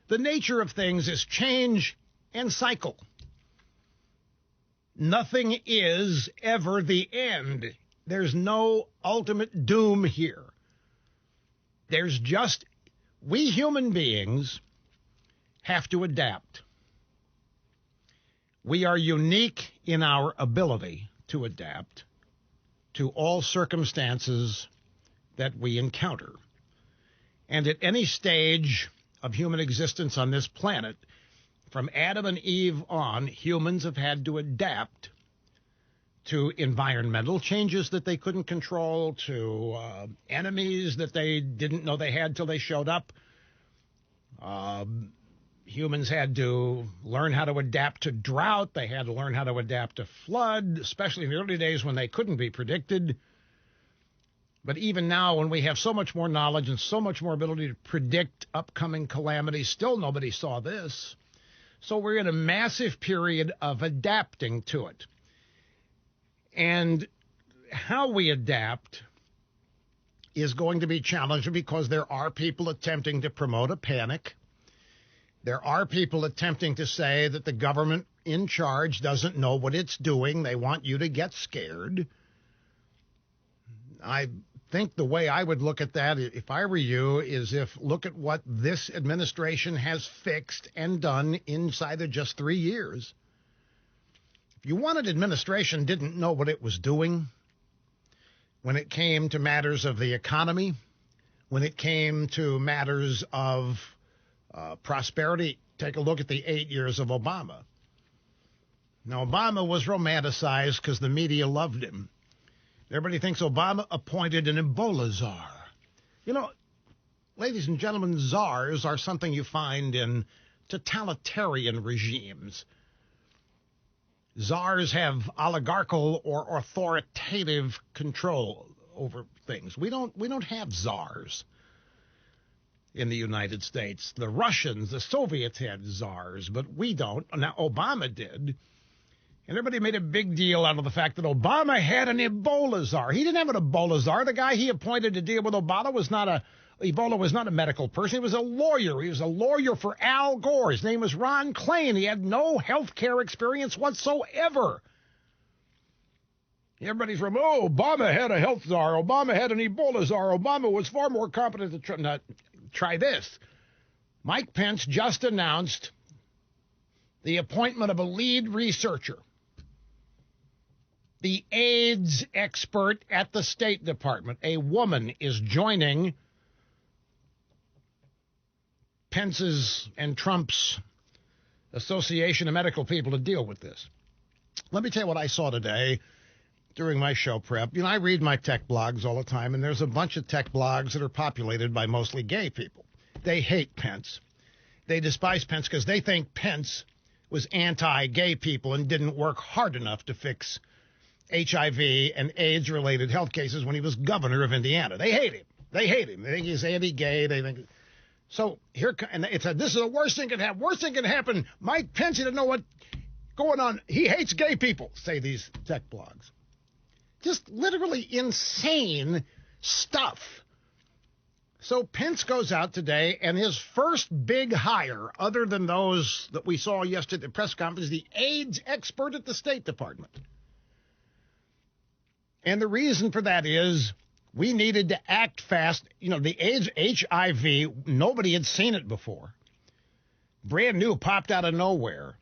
The nature of things is change and cycle. Nothing is ever the end. There's no ultimate doom here. There's just, we human beings have to adapt. We are unique in our ability to adapt to all circumstances that we encounter. And at any stage of human existence on this planet, from Adam and Eve on, humans have had to adapt to environmental changes that they couldn't control, to enemies that they didn't know they had till they showed up. Humans had to learn how to adapt to drought. They had to learn how to adapt to flood, especially in the early days when they couldn't be predicted. But even now, when we have so much more knowledge and so much more ability to predict upcoming calamities, still nobody saw this. So we're in a massive period of adapting to it. And how we adapt is going to be challenging because there are people attempting to promote a panic. There are people attempting to say that the government in charge doesn't know what it's doing. They want you to get scared. I think the way I would look at that, if I were you, is look at what this administration has fixed and done inside of just 3 years. If you wanted administration didn't know what it was doing when it came to matters of the economy, when it came to matters of prosperity, take a look at the 8 years of Obama. Now, Obama was romanticized because the media loved him. Everybody thinks Obama appointed an Ebola czar. You know, ladies and gentlemen, czars are something you find in totalitarian regimes. Czars have oligarchical or authoritative control over things. We don't have czars in the United States. The Russians, the Soviets had czars, but we don't. Now, Obama did. And everybody made a big deal out of the fact that Obama had an Ebola czar. He didn't have an Ebola czar. The guy he appointed to deal with Ebola was not a medical person. He was a lawyer. He was a lawyer for Al Gore. His name was Ron Klain. He had no health care experience whatsoever. Everybody's from, Obama had a health czar. Obama had an Ebola czar. Obama was far more competent to try this. Mike Pence just announced the appointment of a lead researcher, the AIDS expert at the State Department. A woman is joining Pence's and Trump's Association of Medical People to deal with this. Let me tell you what I saw today during my show prep. You know, I read my tech blogs all the time, and there's a bunch of tech blogs that are populated by mostly gay people. They hate Pence. They despise Pence because they think Pence was anti-gay people and didn't work hard enough to fix HIV and AIDS-related health cases when he was governor of Indiana. They hate him. They hate him. They think he's anti-gay. They think so. And this is the worst thing can happen. Worst thing can happen. Mike Pence didn't know what's going on. He hates gay people, say these tech blogs. Just literally insane stuff. So Pence goes out today, and his first big hire, other than those that we saw yesterday at the press conference, the AIDS expert at the State Department. And the reason for that is we needed to act fast. You know, the AIDS, HIV, nobody had seen it before. Brand new, popped out of nowhere.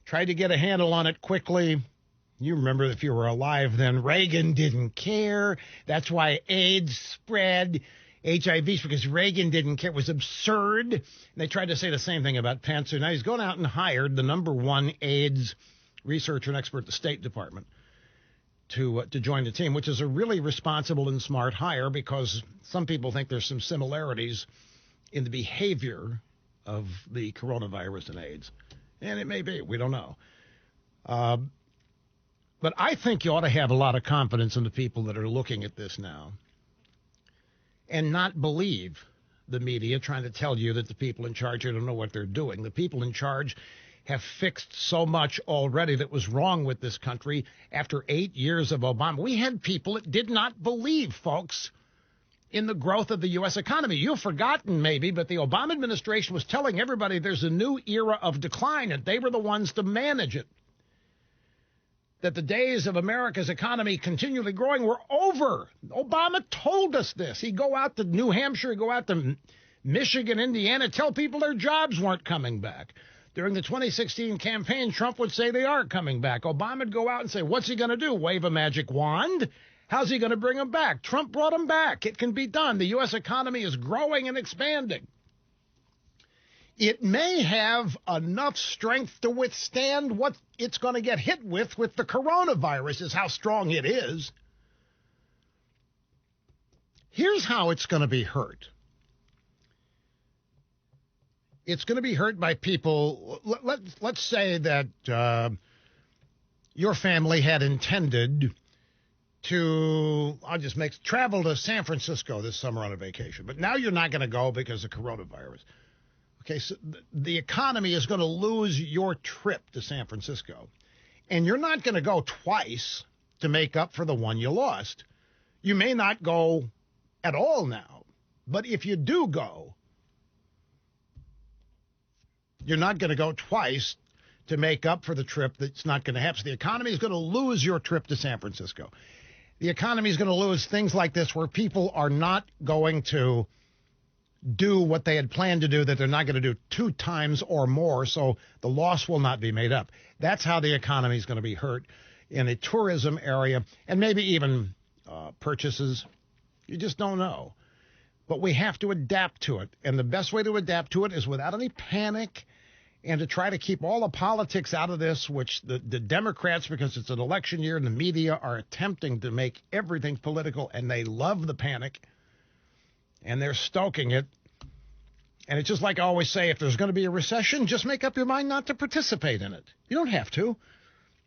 Tried to get a handle on it quickly. You remember, if you were alive then, Reagan didn't care. That's why AIDS spread. HIV, because Reagan didn't care. It was absurd. And they tried to say the same thing about Pence. So now he's going out and hired the #1 AIDS researcher and expert at the State Department to join the team, which is a really responsible and smart hire, because some people think there's some similarities in the behavior of the coronavirus and AIDS. And it may be. We don't know. But I think you ought to have a lot of confidence in the people that are looking at this now and not believe the media trying to tell you that the people in charge don't know what they're doing. The people in charge have fixed so much already that was wrong with this country after 8 years of Obama. We had people that did not believe, folks, in the growth of the U.S. economy. You've forgotten maybe, but the Obama administration was telling everybody there's a new era of decline, and they were the ones to manage it. That the days of America's economy continually growing were over. Obama told us this. He'd go out to New Hampshire, he'd go out to Michigan, Indiana, tell people their jobs weren't coming back. During the 2016 campaign, Trump would say they are coming back. Obama would go out and say, what's he going to do, wave a magic wand? How's he going to bring them back? Trump brought them back. It can be done. The U.S. economy is growing and expanding. It may have enough strength to withstand what it's going to get hit with the coronavirus, is how strong it is. Here's how it's going to be hurt. It's going to be hurt by people. Let's say that your family had intended to, travel to San Francisco this summer on a vacation, but now you're not going to go because of coronavirus. Okay, so the economy is going to lose your trip to San Francisco, and you're not going to go twice to make up for the one you lost. You may not go at all now, but if you do go, you're not going to go twice to make up for the trip that's not going to happen. So the economy is going to lose your trip to San Francisco. The economy is going to lose things like this, where people are not going to do what they had planned to do, that they're not going to do 2 times or more, so the loss will not be made up. That's how the economy is going to be hurt in a tourism area, and maybe even purchases. You just don't know. But we have to adapt to it, and the best way to adapt to it is without any panic, and to try to keep all the politics out of this, which the Democrats, because it's an election year and the media are attempting to make everything political, and they love the panic. and they're stoking it. And it's just like I always say, if there's going to be a recession, just make up your mind not to participate in it. You don't have to.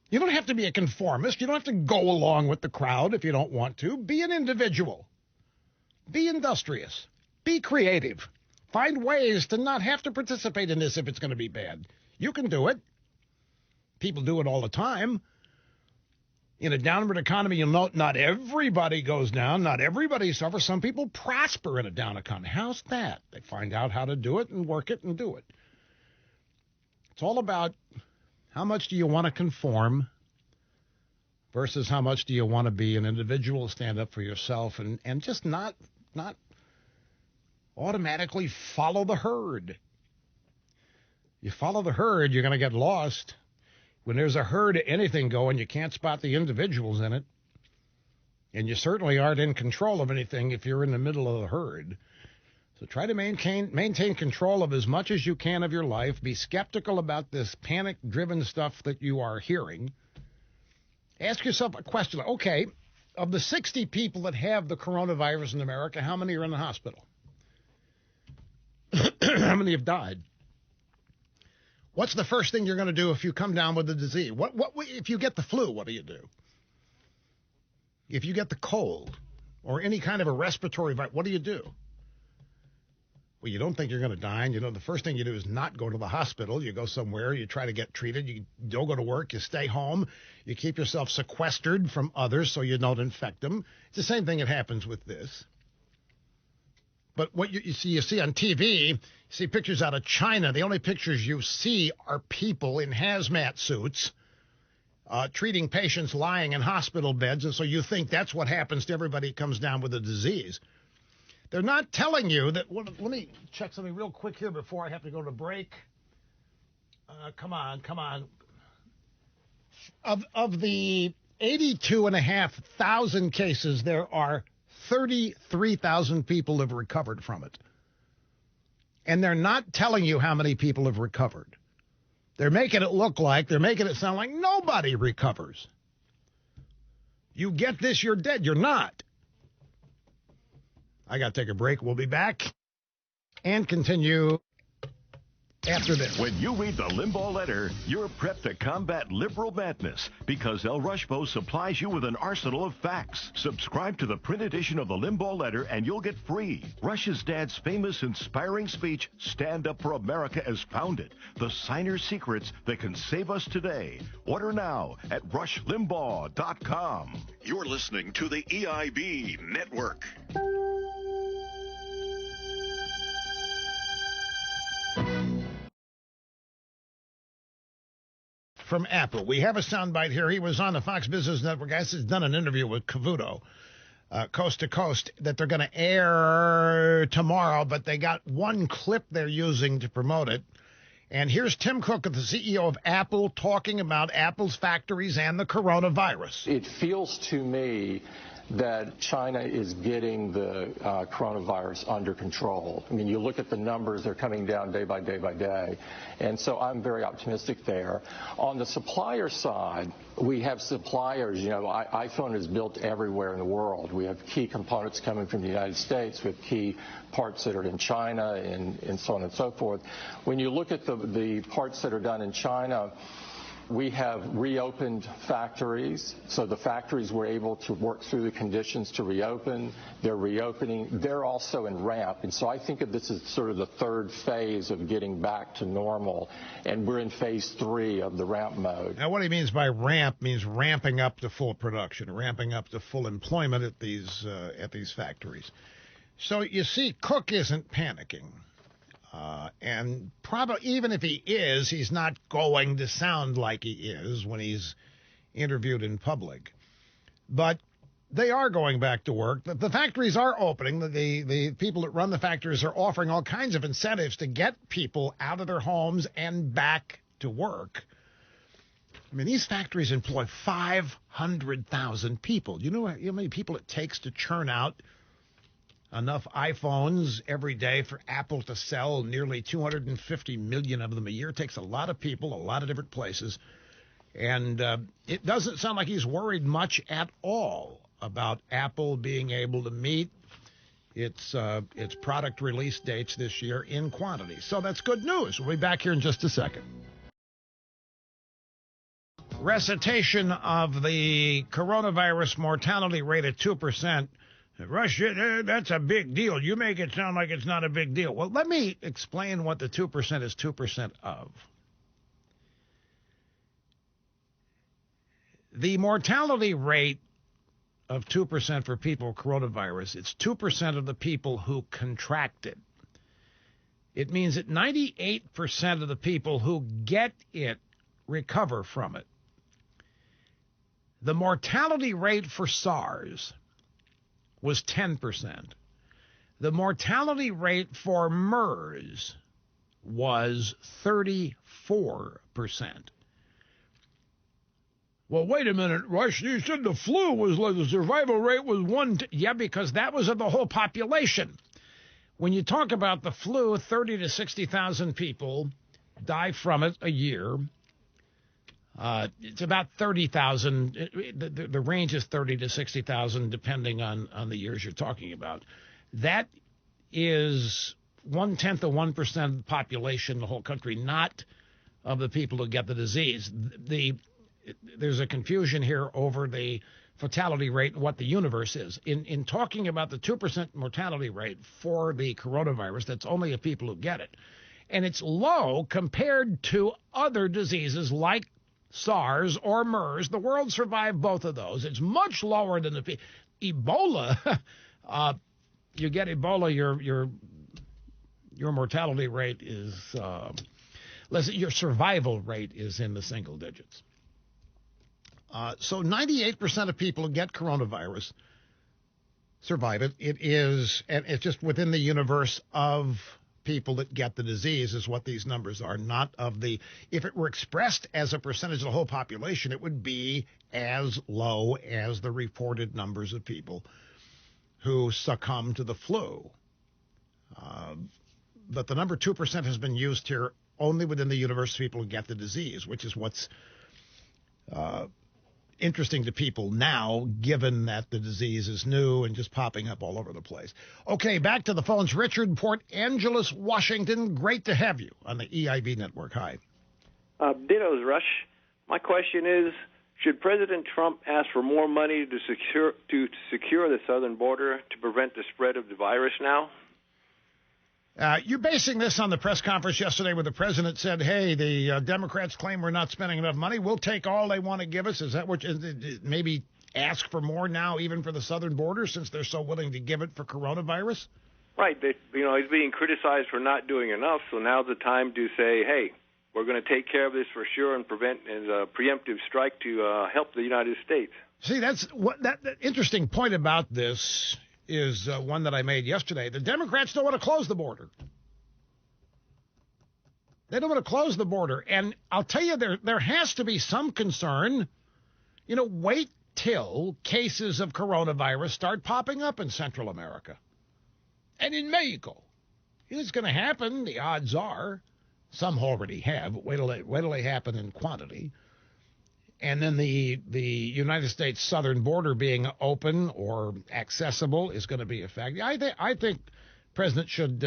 You don't have to be a conformist. You don't have to go along with the crowd if you don't want to. Be an individual. Be industrious. Be creative. Find ways to not have to participate in this if it's going to be bad. You can do it. People do it all the time. In a downward economy, you'll note not everybody goes down. Not everybody suffers. Some people prosper in a down economy. How's that? They find out how to do it and work it and do it. It's all about how much do you want to conform versus how much do you want to be an individual, stand up for yourself, and just not automatically follow the herd. You follow the herd, you're going to get lost. When there's a herd of anything going, you can't spot the individuals in it. And you certainly aren't in control of anything if you're in the middle of the herd. So try to maintain control of as much as you can of your life. Be skeptical about this panic-driven stuff that you are hearing. Ask yourself a question. Okay, of the 60 people that have the coronavirus in America, how many are in the hospital? How many have died? What's the first thing you're going to do if you come down with the disease? What if you get the flu, what do you do? If you get the cold or any kind of a respiratory virus, what do you do? Well, you don't think you're going to die, and the first thing you do is not go to the hospital. You go somewhere, you try to get treated, you don't go to work, you stay home, you keep yourself sequestered from others so you don't infect them. It's the same thing that happens with this. But what you see on TV, you see pictures out of China. The only pictures you see are people in hazmat suits treating patients lying in hospital beds, and so you think that's what happens to everybody who comes down with the disease. They're not telling you that. Let me check something real quick here before I have to go to break. Come on. Of the 82,500 cases, there are 33,000 people have recovered from it. And they're not telling you how many people have recovered. They're making it sound like nobody recovers. You get this, you're dead. You're not. I got to take a break. We'll be back and continue after this. When you read the Limbaugh letter, you're prepped to combat liberal madness because El Rushbo supplies you with an arsenal of facts. Subscribe to the print edition of the Limbaugh letter and you'll get free Rush's dad's famous, inspiring speech, Stand Up for America as Founded, the signer's secrets that can save us today. Order now at rushlimbaugh.com. You're listening to the EIB Network. From Apple. We have a soundbite here. He was on the Fox Business Network. Has done an interview with Cavuto, Coast to Coast, that they're going to air tomorrow, but they got one clip they're using to promote it. And here's Tim Cook, the CEO of Apple, talking about Apple's factories and the coronavirus. It feels to me that China is getting the coronavirus under control. I mean, you look at the numbers, they're coming down day by day by day. And so I'm very optimistic there. On the supplier side, we have suppliers. iPhone is built everywhere in the world. We have key components coming from the United States with key parts that are in China and so on and so forth. When you look at the parts that are done in China, we have reopened factories, so the factories were able to work through the conditions to reopen. They're reopening. They're also in ramp, and so I think of this as sort of the third phase of getting back to normal, and we're in phase 3 of the ramp mode. Now, what he means by ramp means ramping up to full production, ramping up to full employment at these factories. So you see, Cook isn't panicking. And probably even if he is, he's not going to sound like he is when he's interviewed in public. But they are going back to work. The factories are opening. The people that run the factories are offering all kinds of incentives to get people out of their homes and back to work. I mean, these factories employ 500,000 people. You know how many people it takes to churn out enough iPhones every day for Apple to sell nearly 250 million of them a year? It takes a lot of people, a lot of different places. And it doesn't sound like he's worried much at all about Apple being able to meet its product release dates this year in quantity. So that's good news. We'll be back here in just a second. Recitation of the coronavirus mortality rate at 2%. Rush, that's a big deal. You make it sound like it's not a big deal. Well, let me explain what the 2% is 2% of. The mortality rate of 2% for people with coronavirus, it's 2% of the people who contract it. It means that 98% of the people who get it recover from it. The mortality rate for SARS was 10%. The mortality rate for MERS was 34%. Well, wait a minute, Rush. You said the flu was like the survival rate was 1. Yeah, because that was of the whole population. When you talk about the flu, 30 to 60,000 people die from it a year. It's about 30,000. The range is 30 to 60,000, depending on the years you're talking about. That is 1/10 of 1% of the population in the whole country, not of the people who get the disease. There's a confusion here over the fatality rate and what the universe is. In talking about the 2% mortality rate for the coronavirus, that's only of people who get it. And it's low compared to other diseases like SARS or MERS. The world survived both of those. It's much lower than the Ebola. You get Ebola, your mortality rate is your survival rate is in the single digits. So 98% of people who get coronavirus survive it. And it's just within the universe of people that get the disease is what these numbers are, not of the, if it were expressed as a percentage of the whole population, it would be as low as the reported numbers of people who succumb to the flu. But the number 2% has been used here only within the universe of people who get the disease, which is what's interesting to people now, given that the disease is new and just popping up all over the place. Okay, back to the phones. Richard, Port Angeles, Washington. Great to have you on the EIB network. Hi. Dittos, Rush. My question is, should President Trump ask for more money to secure the southern border to prevent the spread of the virus now? You're basing this on the press conference yesterday where the president said, hey, the Democrats claim we're not spending enough money. We'll take all they want to give us. Is that what maybe ask for more now, even for the southern border, since they're so willing to give it for coronavirus? Right. He's being criticized for not doing enough. So now's the time to say, hey, we're going to take care of this for sure and prevent a preemptive strike to help the United States. See, that's what that interesting point about this is one that I made yesterday. The Democrats don't want to close the border. They don't want to close the border. And I'll tell you, there has to be some concern. Wait till cases of coronavirus start popping up in Central America and in Mexico. It's going to happen. The odds are. Some already have. Wait till they happen in quantity. And then the United States southern border being open or accessible is going to be a fact. I think President should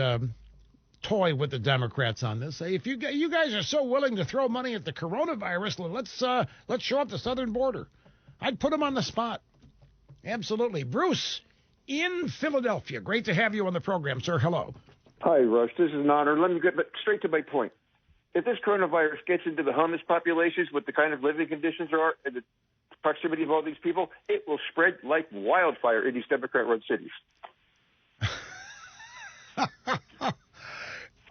toy with the Democrats on this. Say, if you guys are so willing to throw money at the coronavirus, let's show up the southern border. I'd put them on the spot. Absolutely. Bruce in Philadelphia. Great to have you on the program, sir. Hello. Hi, Rush. This is an honor. Let me get straight to my point. If this coronavirus gets into the homeless populations with the kind of living conditions there are and the proximity of all these people, it will spread like wildfire in these Democrat-run cities.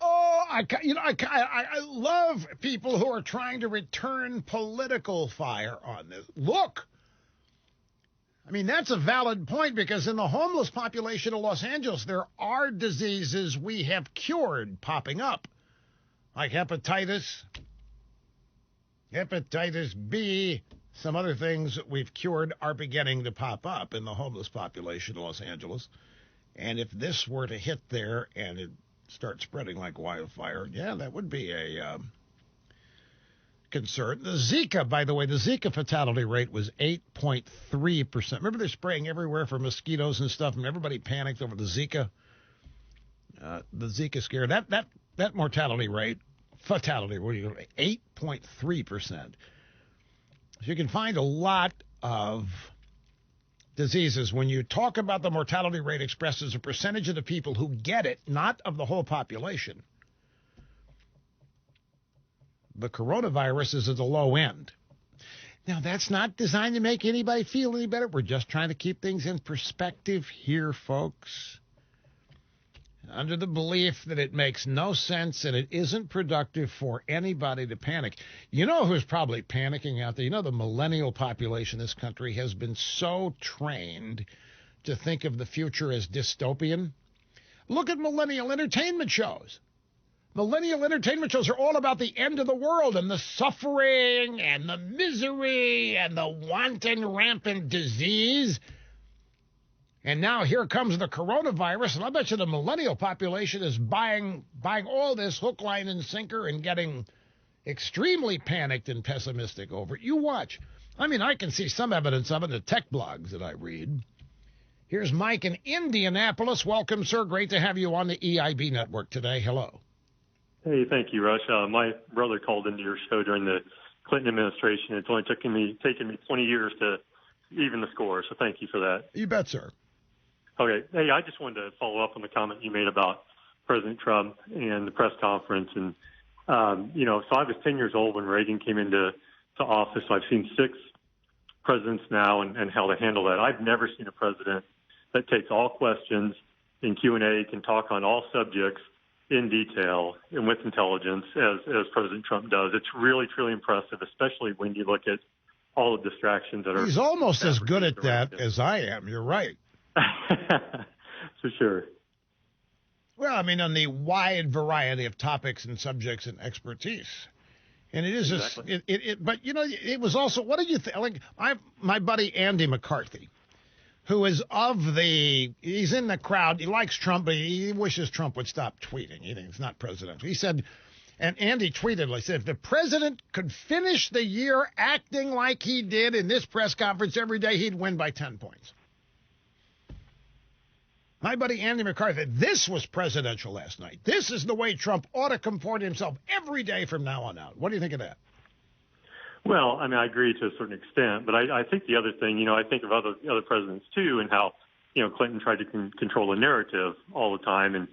I love people who are trying to return political fire on this. Look, I mean, that's a valid point, because in the homeless population of Los Angeles, there are diseases we have cured popping up, like hepatitis B. Some other things that we've cured are beginning to pop up in the homeless population of Los Angeles. And if this were to hit there and it start spreading like wildfire, yeah, that would be a concerned. The Zika, by the way, the Zika fatality rate was 8.3%. Remember they're spraying everywhere for mosquitoes and stuff, and everybody panicked over the Zika scare. That mortality rate, fatality rate, 8.3%. So you can find a lot of diseases when you talk about the mortality rate expressed as a percentage of the people who get it, not of the whole population. The coronavirus is at the low end. Now, that's not designed to make anybody feel any better. We're just trying to keep things in perspective here, folks. Under the belief that it makes no sense and it isn't productive for anybody to panic. You know who's probably panicking out there? You know, the millennial population in this country has been so trained to think of the future as dystopian. Look at millennial entertainment shows. Millennial entertainment shows are all about the end of the world and the suffering and the misery and the wanton rampant disease. And now here comes the coronavirus, and I bet you the millennial population is buying all this hook, line, and sinker and getting extremely panicked and pessimistic over it. You watch. I mean, I can see some evidence of it in the tech blogs that I read. Here's Mike in Indianapolis. Welcome, sir. Great to have you on the EIB network today. Hello. Hey, thank you, Rush. My brother called into your show during the Clinton administration. It's only taken me 20 years to even the score, so thank you for that. You bet, sir. Okay. Hey, I just wanted to follow up on the comment you made about President Trump and the press conference. And, so I was 10 years old when Reagan came into office. So I've seen 6 presidents now and how to handle that. I've never seen a president that takes all questions in Q&A, can talk on all subjects in detail and with intelligence as President Trump does. It's really, truly impressive, especially when you look at all the distractions that are. He's almost as good at that as I am. You're right. For sure. Well, I mean, on the wide variety of topics and subjects and expertise. And it is exactly. But, it was also, what did you think? Like, my buddy Andy McCarthy, who is he's in the crowd. He likes Trump, but he wishes Trump would stop tweeting. He thinks it's not presidential. He said, and Andy tweeted, he said, if the president could finish the year acting like he did in this press conference every day, he'd win by 10 points. My buddy Andy McCarthy, this was presidential last night. This is the way Trump ought to comport himself every day from now on out. What do you think of that? Well, I mean, I agree to a certain extent, but I think the other thing, I think of other presidents too, and how, Clinton tried to control the narrative all the time, and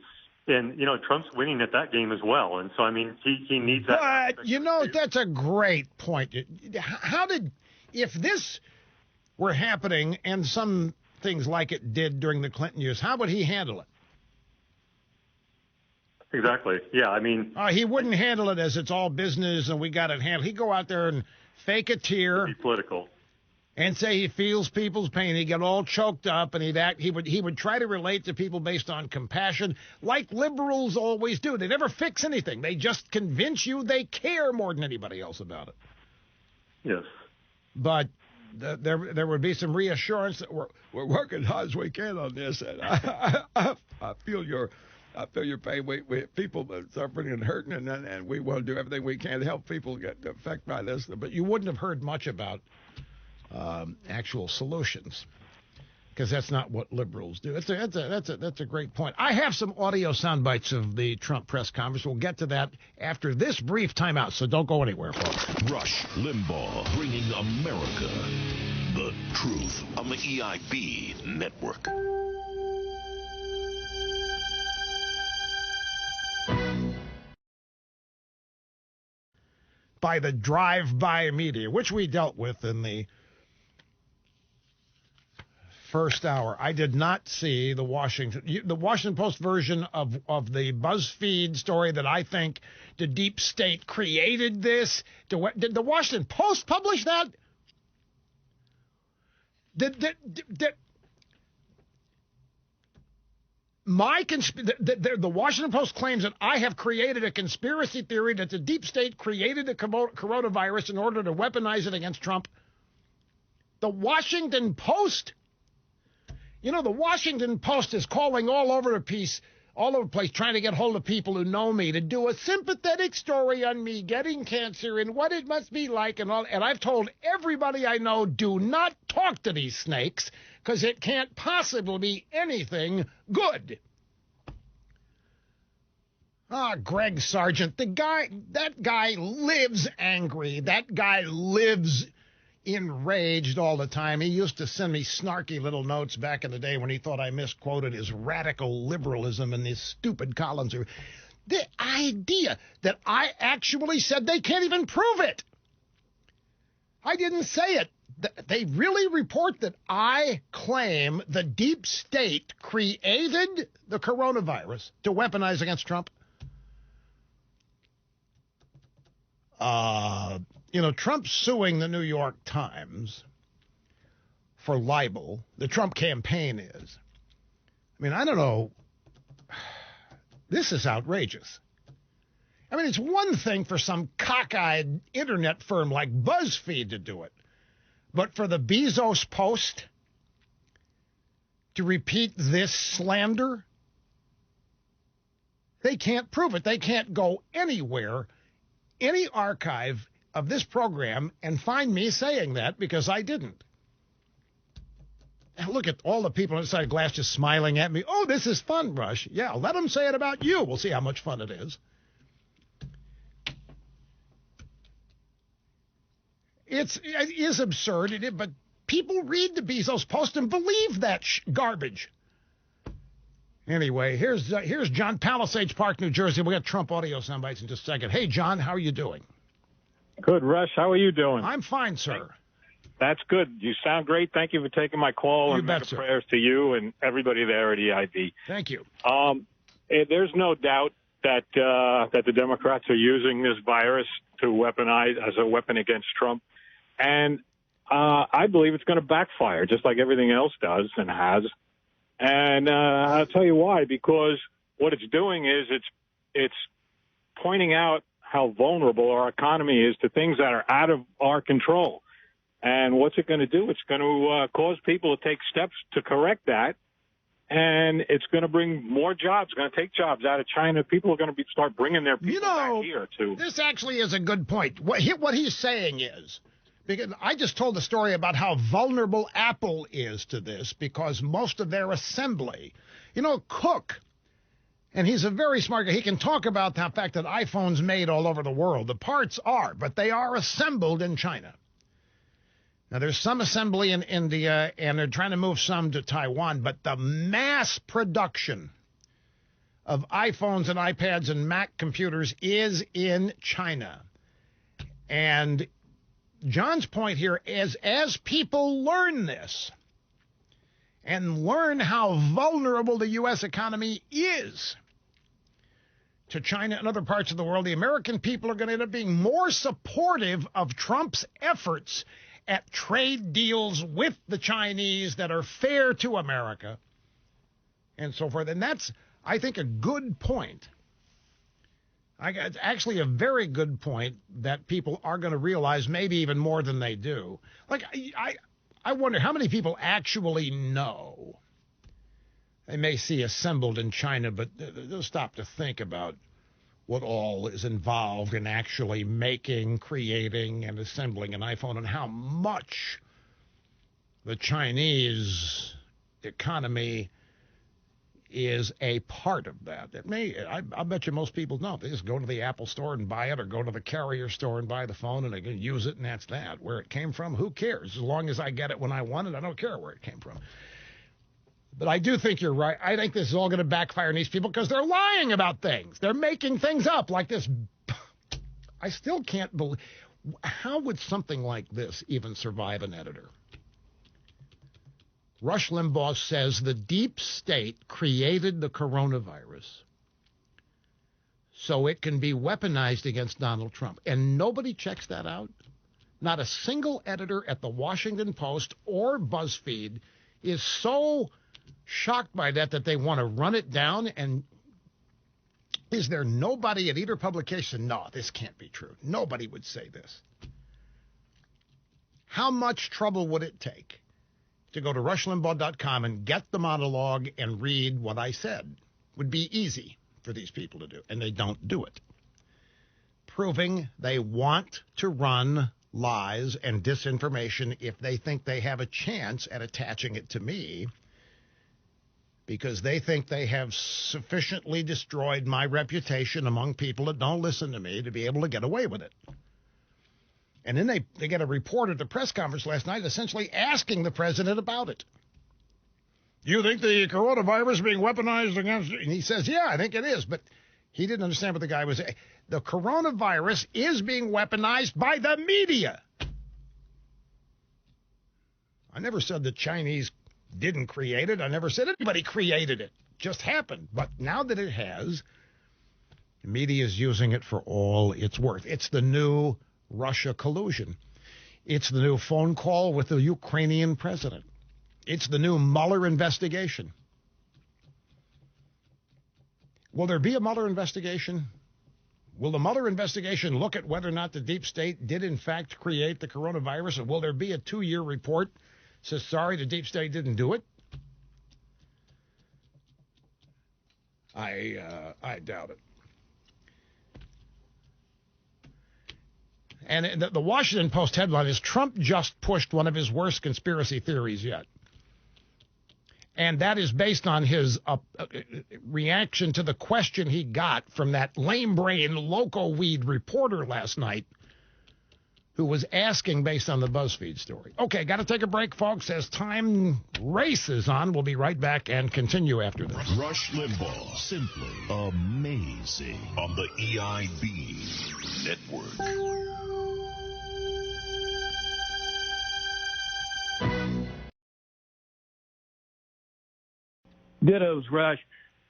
Trump's winning at that game as well, and so I mean, he needs that. But that's a great point. If this were happening and some things like it did during the Clinton years, how would he handle it? Exactly. Yeah, I mean, he wouldn't handle it as it's all business and we got it handled. He'd go out there and fake a tear, be political, and say he feels people's pain. He'd get all choked up, and he would try to relate to people based on compassion, like liberals always do. They never fix anything. They just convince you they care more than anybody else about it. Yes. But there would be some reassurance that we're working hard as we can on this, and I feel your pain. We people are suffering and hurting, and we want to do everything we can to help people get affected by this. But you wouldn't have heard much about actual solutions, because that's not what liberals do. That's a great point. I have some audio sound bites of the Trump press conference. We'll get to that after this brief timeout, so don't go anywhere, folks. Rush Limbaugh, bringing America the truth on the EIB network. By the drive-by media, which we dealt with in the first hour. I did not see the Washington Post version of the BuzzFeed story that I think the deep state created this. Did the Washington Post publish that? The Washington Post claims that I have created a conspiracy theory that the deep state created the coronavirus in order to weaponize it against Trump. The Washington Post? The Washington Post is calling all over the all over the place trying to get hold of people who know me to do a sympathetic story on me getting cancer and what it must be like and all. And I've told everybody I know, do not talk to these snakes because it can't possibly be anything good. Greg Sargent, that guy lives angry. That guy lives enraged all the time. He used to send me snarky little notes back in the day when he thought I misquoted his radical liberalism in these stupid columns. The idea that I actually said they can't even prove it. I didn't say it. They really report that I claim the deep state created the coronavirus to weaponize against Trump. Trump's suing the New York Times for libel. The Trump campaign is. I mean, I don't know. This is outrageous. I mean, it's one thing for some cockeyed internet firm like BuzzFeed to do it. But for the Bezos Post to repeat this slander, they can't prove it. They can't go anywhere, any archive of this program, and find me saying that because I didn't. And look at all the people inside glass just smiling at me. Oh, this is fun, Rush. Yeah, let them say it about you. We'll see how much fun it is. It is absurd, but people read the Bezos Post and believe that garbage. Anyway, here's John, Palisades Park, New Jersey. We got Trump audio soundbites in just a second. Hey, John, how are you doing? Good, Rush. How are you doing? I'm fine, sir. That's good. You sound great. Thank you for taking my call. You bet, sir. Prayers to you and everybody there at EIB. Thank you. There's no doubt that the Democrats are using this virus to weaponize as a weapon against Trump. And I believe it's going to backfire, just like everything else does and has. And I'll tell you why. Because what it's doing is it's pointing out how vulnerable our economy is to things that are out of our control. And what's it going to do? It's going to cause people to take steps to correct that. And it's going to bring more jobs. It's going to take jobs out of China. People are going to start bringing their people back here, too. This actually is a good point. What he's saying is, because I just told the story about how vulnerable Apple is to this because most of their assembly, Cook, and he's a very smart guy. He can talk about the fact that iPhones made all over the world. The parts are, but they are assembled in China. Now, there's some assembly in India, and they're trying to move some to Taiwan, but the mass production of iPhones and iPads and Mac computers is in China. And John's point here is, as people learn this and learn how vulnerable the U.S. economy is to China and other parts of the world, the American people are going to end up being more supportive of Trump's efforts at trade deals with the Chinese that are fair to America and so forth. And that's, I think, a good point. It's actually a very good point that people are going to realize, maybe even more than they do. Like, I wonder how many people actually know. They may see assembled in China, but they'll stop to think about what all is involved in actually making, creating, and assembling an iPhone, and how much the Chinese economy is a part of that. I bet you most people don't. They just go to the Apple store and buy it, or go to the carrier store and buy the phone, and they can use it, and that's that. Where it came from, who cares? As long as I get it when I want it, I don't care where it came from. But I do think you're right. I think this is all going to backfire on these people because they're lying about things. They're making things up like this. I still can't believe. How would something like this even survive an editor? Rush Limbaugh says the deep state created the coronavirus so it can be weaponized against Donald Trump. And nobody checks that out. Not a single editor at the Washington Post or BuzzFeed is so shocked by that they want to run it down. And is there nobody at either publication? No, this can't be true. Nobody would say this. How much trouble would it take to go to rushlimbaugh.com and get the monologue and read what I said? would be easy for these people to do, and they don't do it. Proving they want to run lies and disinformation if they think they have a chance at attaching it to me, because they think they have sufficiently destroyed my reputation among people that don't listen to me to be able to get away with it. And then they get a report at the press conference last night essentially asking the president about it. You think the coronavirus is being weaponized against you? And he says, yeah, I think it is. But he didn't understand what the guy was saying. The coronavirus is being weaponized by the media. I never said the Chinese didn't create it. I never said anybody created it. It just happened. But now that it has, the media is using it for all it's worth. It's the new Russia collusion. It's the new phone call with the Ukrainian president. It's the new Mueller investigation. Will there be a Mueller investigation? Will the Mueller investigation look at whether or not the deep state did in fact create the coronavirus? And will there be a 2-year report that says, sorry, the deep state didn't do it? I doubt it. And the Washington Post headline is, Trump just pushed one of his worst conspiracy theories yet. And that is based on his reaction to the question he got from that lame-brain loco-weed reporter last night who was asking based on the BuzzFeed story. Okay, got to take a break, folks, as time races on. We'll be right back and continue after this. Rush Limbaugh, simply amazing, on the EIB Network. Dittos, Rush.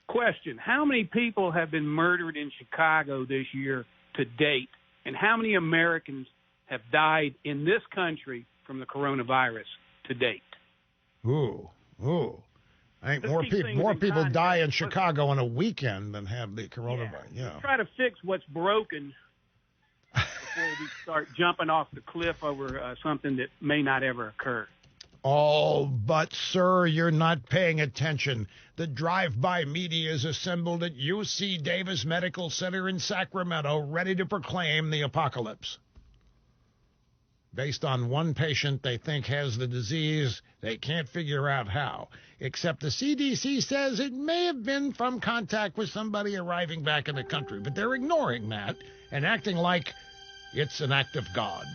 Question, how many people have been murdered in Chicago this year to date, and how many Americans have died in this country from the coronavirus to date? Ooh. I think more people die in Chicago on a weekend than have the coronavirus. Yeah. Try to fix what's broken before we start jumping off the cliff over something that may not ever occur. Oh, but, sir, you're not paying attention. The drive-by media is assembled at UC Davis Medical Center in Sacramento, ready to proclaim the apocalypse. Based on one patient they think has the disease, they can't figure out how. Except the CDC says it may have been from contact with somebody arriving back in the country. But they're ignoring that and acting like it's an act of God.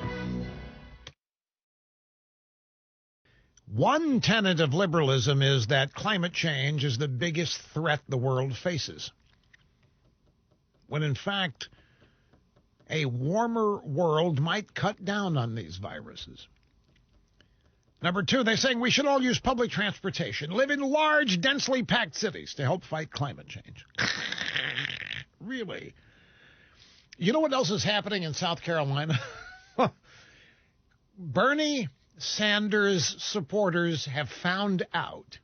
One tenet of liberalism is that climate change is the biggest threat the world faces, when in fact a warmer world might cut down on these viruses. Number two, they're saying we should all use public transportation, live in large, densely packed cities to help fight climate change. Really? You know what else is happening in South Carolina? Bernie Sanders supporters have found out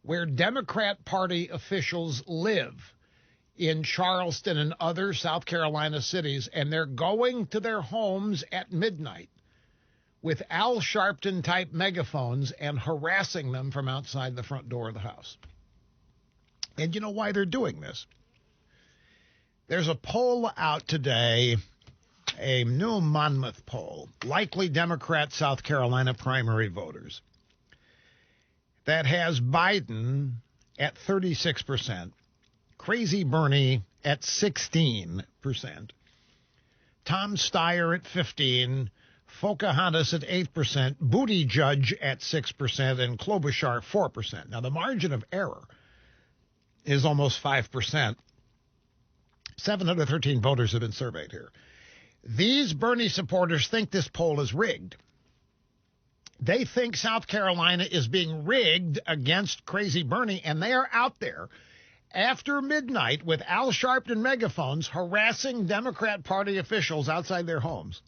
where Democrat Party officials live in Charleston and other South Carolina cities, and they're going to their homes at midnight with Al Sharpton-type megaphones and harassing them from outside the front door of the house. And you know why they're doing this? There's a poll out today, a new Monmouth poll, likely Democrat South Carolina primary voters, that has Biden at 36%, Crazy Bernie at 16%, Tom Steyer at 15%, Pocahontas at 8%, Buttigieg at 6%, and Klobuchar 4%. Now, the margin of error is almost 5%. 713 voters have been surveyed here. These Bernie supporters think this poll is rigged. They think South Carolina is being rigged against Crazy Bernie, and they are out there after midnight with Al Sharpton megaphones harassing Democrat Party officials outside their homes.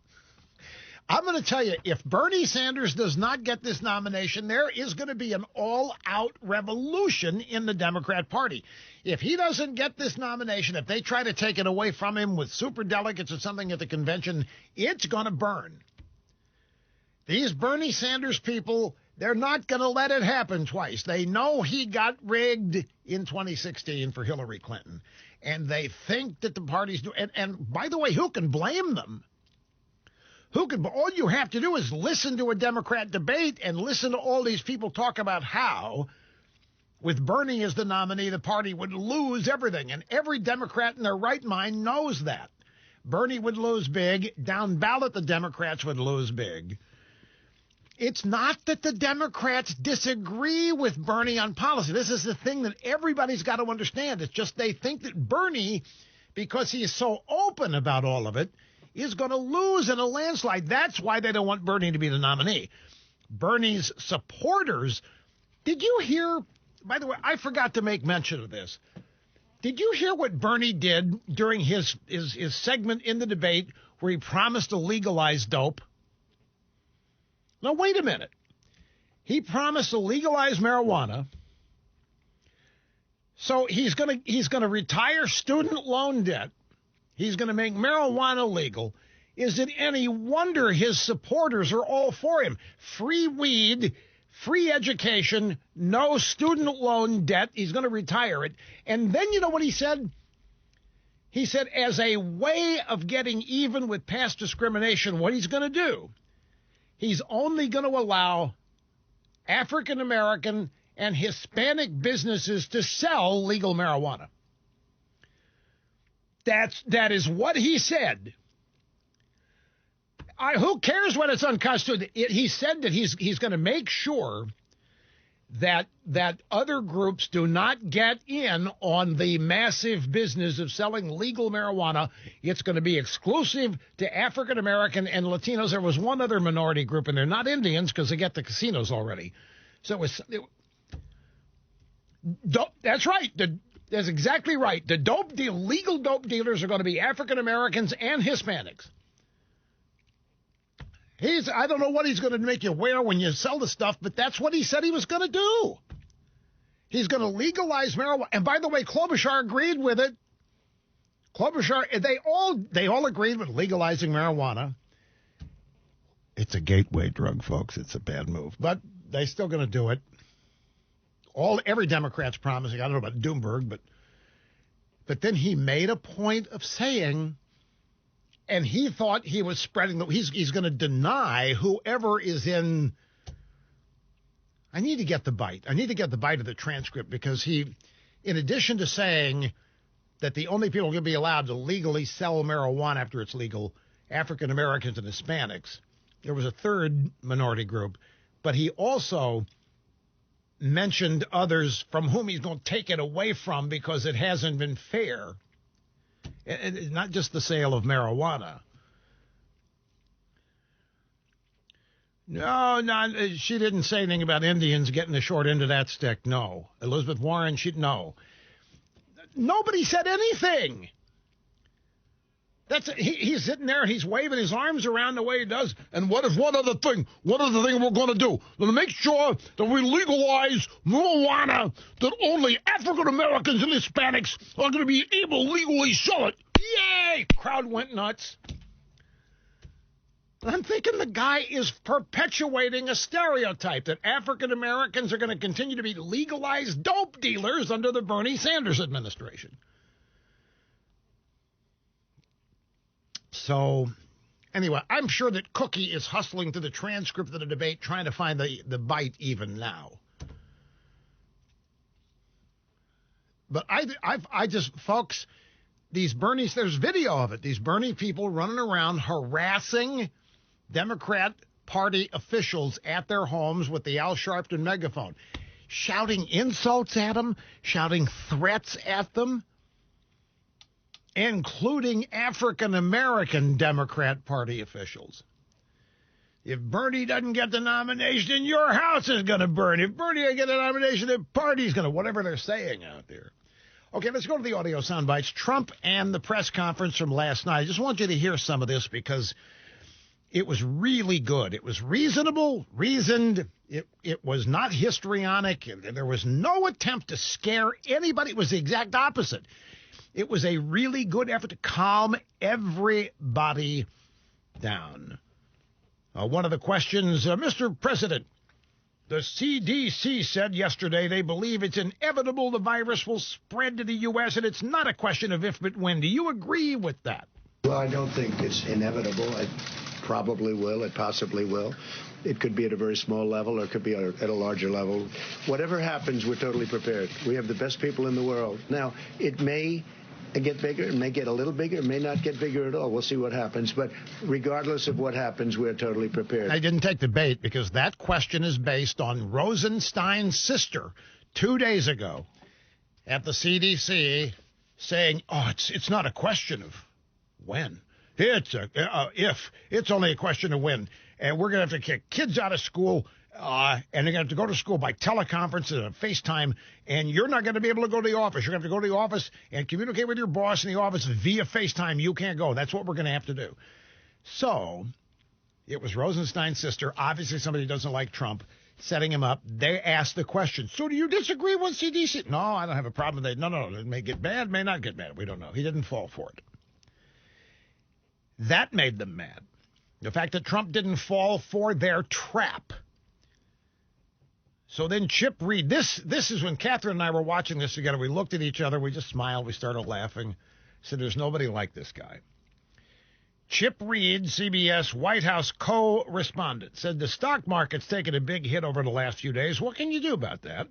I'm going to tell you, if Bernie Sanders does not get this nomination, there is going to be an all-out revolution in the Democrat Party. If he doesn't get this nomination, if they try to take it away from him with superdelegates or something at the convention, it's going to burn. These Bernie Sanders people, They're not going to let it happen twice. They know he got rigged in 2016 for Hillary Clinton. And they think that the parties do. And by the way, who can blame them? All you have to do is listen to a Democrat debate and listen to all these people talk about how, with Bernie as the nominee, the party would lose everything. And every Democrat in their right mind knows that. Bernie would lose big. Down ballot, the Democrats would lose big. It's not that the Democrats disagree with Bernie on policy. This is the thing that everybody's got to understand. It's just they think that Bernie, because he is so open about all of it, is going to lose in a landslide. That's why they don't want Bernie to be the nominee. Bernie's supporters, did you hear, by the way, I forgot to make mention of this. Did you hear what Bernie did during his segment in the debate where he promised to legalize dope? Now, wait a minute. He promised to legalize marijuana. So he's going to retire student loan debt. He's going to make marijuana legal. Is it any wonder his supporters are all for him? Free weed, free education, no student loan debt. He's going to retire it. And then you know what he said? He said as a way of getting even with past discrimination, what he's going to do, he's only going to allow African American and Hispanic businesses to sell legal marijuana. That is what he said. Who cares when it's unconstitutional? He said that he's going to make sure that other groups do not get in on the massive business of selling legal marijuana. It's going to be exclusive to African American and Latinos. There was one other minority group, and they're not Indians because they get the casinos already. So that's right. That's exactly right. The legal dope dealers are going to be African Americans and Hispanics. I don't know what he's going to make you wear when you sell the stuff, but that's what he said he was going to do. He's going to legalize marijuana. And by the way, Klobuchar agreed with it. Klobuchar, they all agreed with legalizing marijuana. It's a gateway drug, folks. It's a bad move, but they're still going to do it. Every Democrat's promising. I don't know about Doomberg, but then he made a point of saying, and he thought he was spreading he's going to deny whoever is in. I need to get the bite. I need to get the bite of the transcript because he, in addition to saying that the only people going to be allowed to legally sell marijuana after it's legal, African Americans and Hispanics, there was a third minority group, but he also mentioned others from whom he's going to take it away from because it hasn't been fair. And not just the sale of marijuana. No, she didn't say anything about Indians getting the short end of that stick. No. Elizabeth Warren, no. Nobody said anything. He's sitting there and he's waving his arms around the way he does. And what is one other thing? What other thing we're going to do? To make sure that we legalize marijuana, that only African Americans and Hispanics are going to be able to legally sell it. Yay! Crowd went nuts. I'm thinking the guy is perpetuating a stereotype that African Americans are going to continue to be legalized dope dealers under the Bernie Sanders administration. So, anyway, I'm sure that Cookie is hustling through the transcript of the debate, trying to find the bite even now. But I just, folks, there's video of it. These Bernie people running around harassing Democrat Party officials at their homes with the Al Sharpton megaphone, shouting insults at them, shouting threats at them, including African-American Democrat Party officials. If Bernie doesn't get the nomination, your house is going to burn. If Bernie doesn't get the nomination, the party's going to, whatever they're saying out there. Okay, let's go to the audio sound bites. Trump and the press conference from last night. I just want you to hear some of this because it was really good. It was reasonable, reasoned. It was not histrionic. There was no attempt to scare anybody. It was the exact opposite. It was a really good effort to calm everybody down. One of the questions, Mr. President, The CDC said yesterday they believe it's inevitable the virus will spread to the U.S., and it's not a question of if but when. Do you agree with that? Well, I don't think it's inevitable. It probably will. It possibly will. It could be at a very small level or it could be at a larger level. Whatever happens, we're totally prepared. We have the best people in the world. Now, it may get bigger. It may get a little bigger. It may not get bigger at all. We'll see what happens. But regardless of what happens, we're totally prepared. I didn't take the bait because that question is based on Rosenstein's sister 2 days ago at the CDC saying, it's not a question of when. It's if. It's only a question of when. And we're going to have to kick kids out of school, and they're going to have to go to school by teleconference and FaceTime, and you're not going to be able to go to the office. You're going to have to go to the office and communicate with your boss in the office via FaceTime. You can't go. That's what we're going to have to do. So it was Rosenstein's sister, obviously somebody who doesn't like Trump, setting him up. They asked the question, so do you disagree with CDC? No, I don't have a problem with that. No, it may get bad, may not get bad. We don't know. He didn't fall for it. That made them mad. The fact that Trump didn't fall for their trap. So then Chip Reed, this is when Catherine and I were watching this together. We looked at each other. We just smiled. We started laughing. Said, there's nobody like this guy. Chip Reed, CBS White House co-respondent, said the stock market's taken a big hit over the last few days. What can you do about that?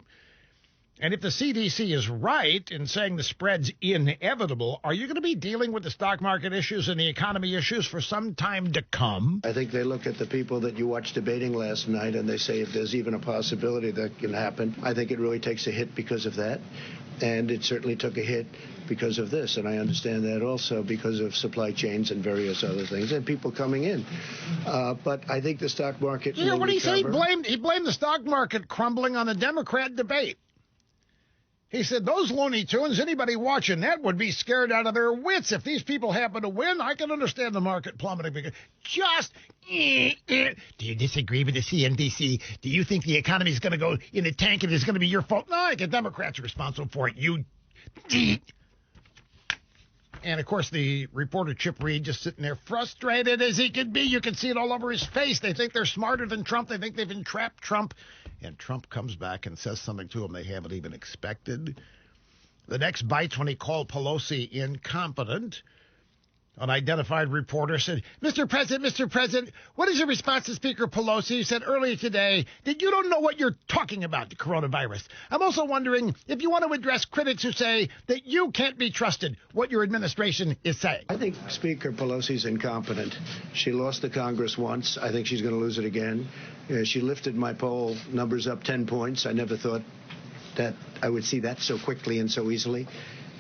And if the CDC is right in saying the spread's inevitable, are you going to be dealing with the stock market issues and the economy issues for some time to come? I think they look at the people that you watched debating last night and they say if there's even a possibility that can happen. I think it really takes a hit because of that. And it certainly took a hit because of this. And I understand that also because of supply chains and various other things and people coming in. But I think the stock market will what did he say? recover. He blamed the stock market crumbling on the Democrat debate. He said, those Looney Tunes, anybody watching that would be scared out of their wits. If these people happen to win, I can understand the market plummeting. Because do you disagree with the CNBC? Do you think the economy is going to go in a tank and it's going to be your fault? No, the Democrats are responsible for it. You. And, of course, the reporter Chip Reed just sitting there frustrated as he could be. You can see it all over his face. They think they're smarter than Trump. They think they've entrapped Trump. And Trump comes back and says something to him they haven't even expected. The next bite's when he called Pelosi incompetent. An identified reporter said, Mr. President, what is your response to Speaker Pelosi, who said earlier today that you don't know what you're talking about, the coronavirus? I'm also wondering if you want to address critics who say that you can't be trusted, what your administration is saying. I think Speaker Pelosi's incompetent. She lost the Congress once. I think she's going to lose it again. She lifted my poll numbers up 10 points. I never thought that I would see that so quickly and so easily.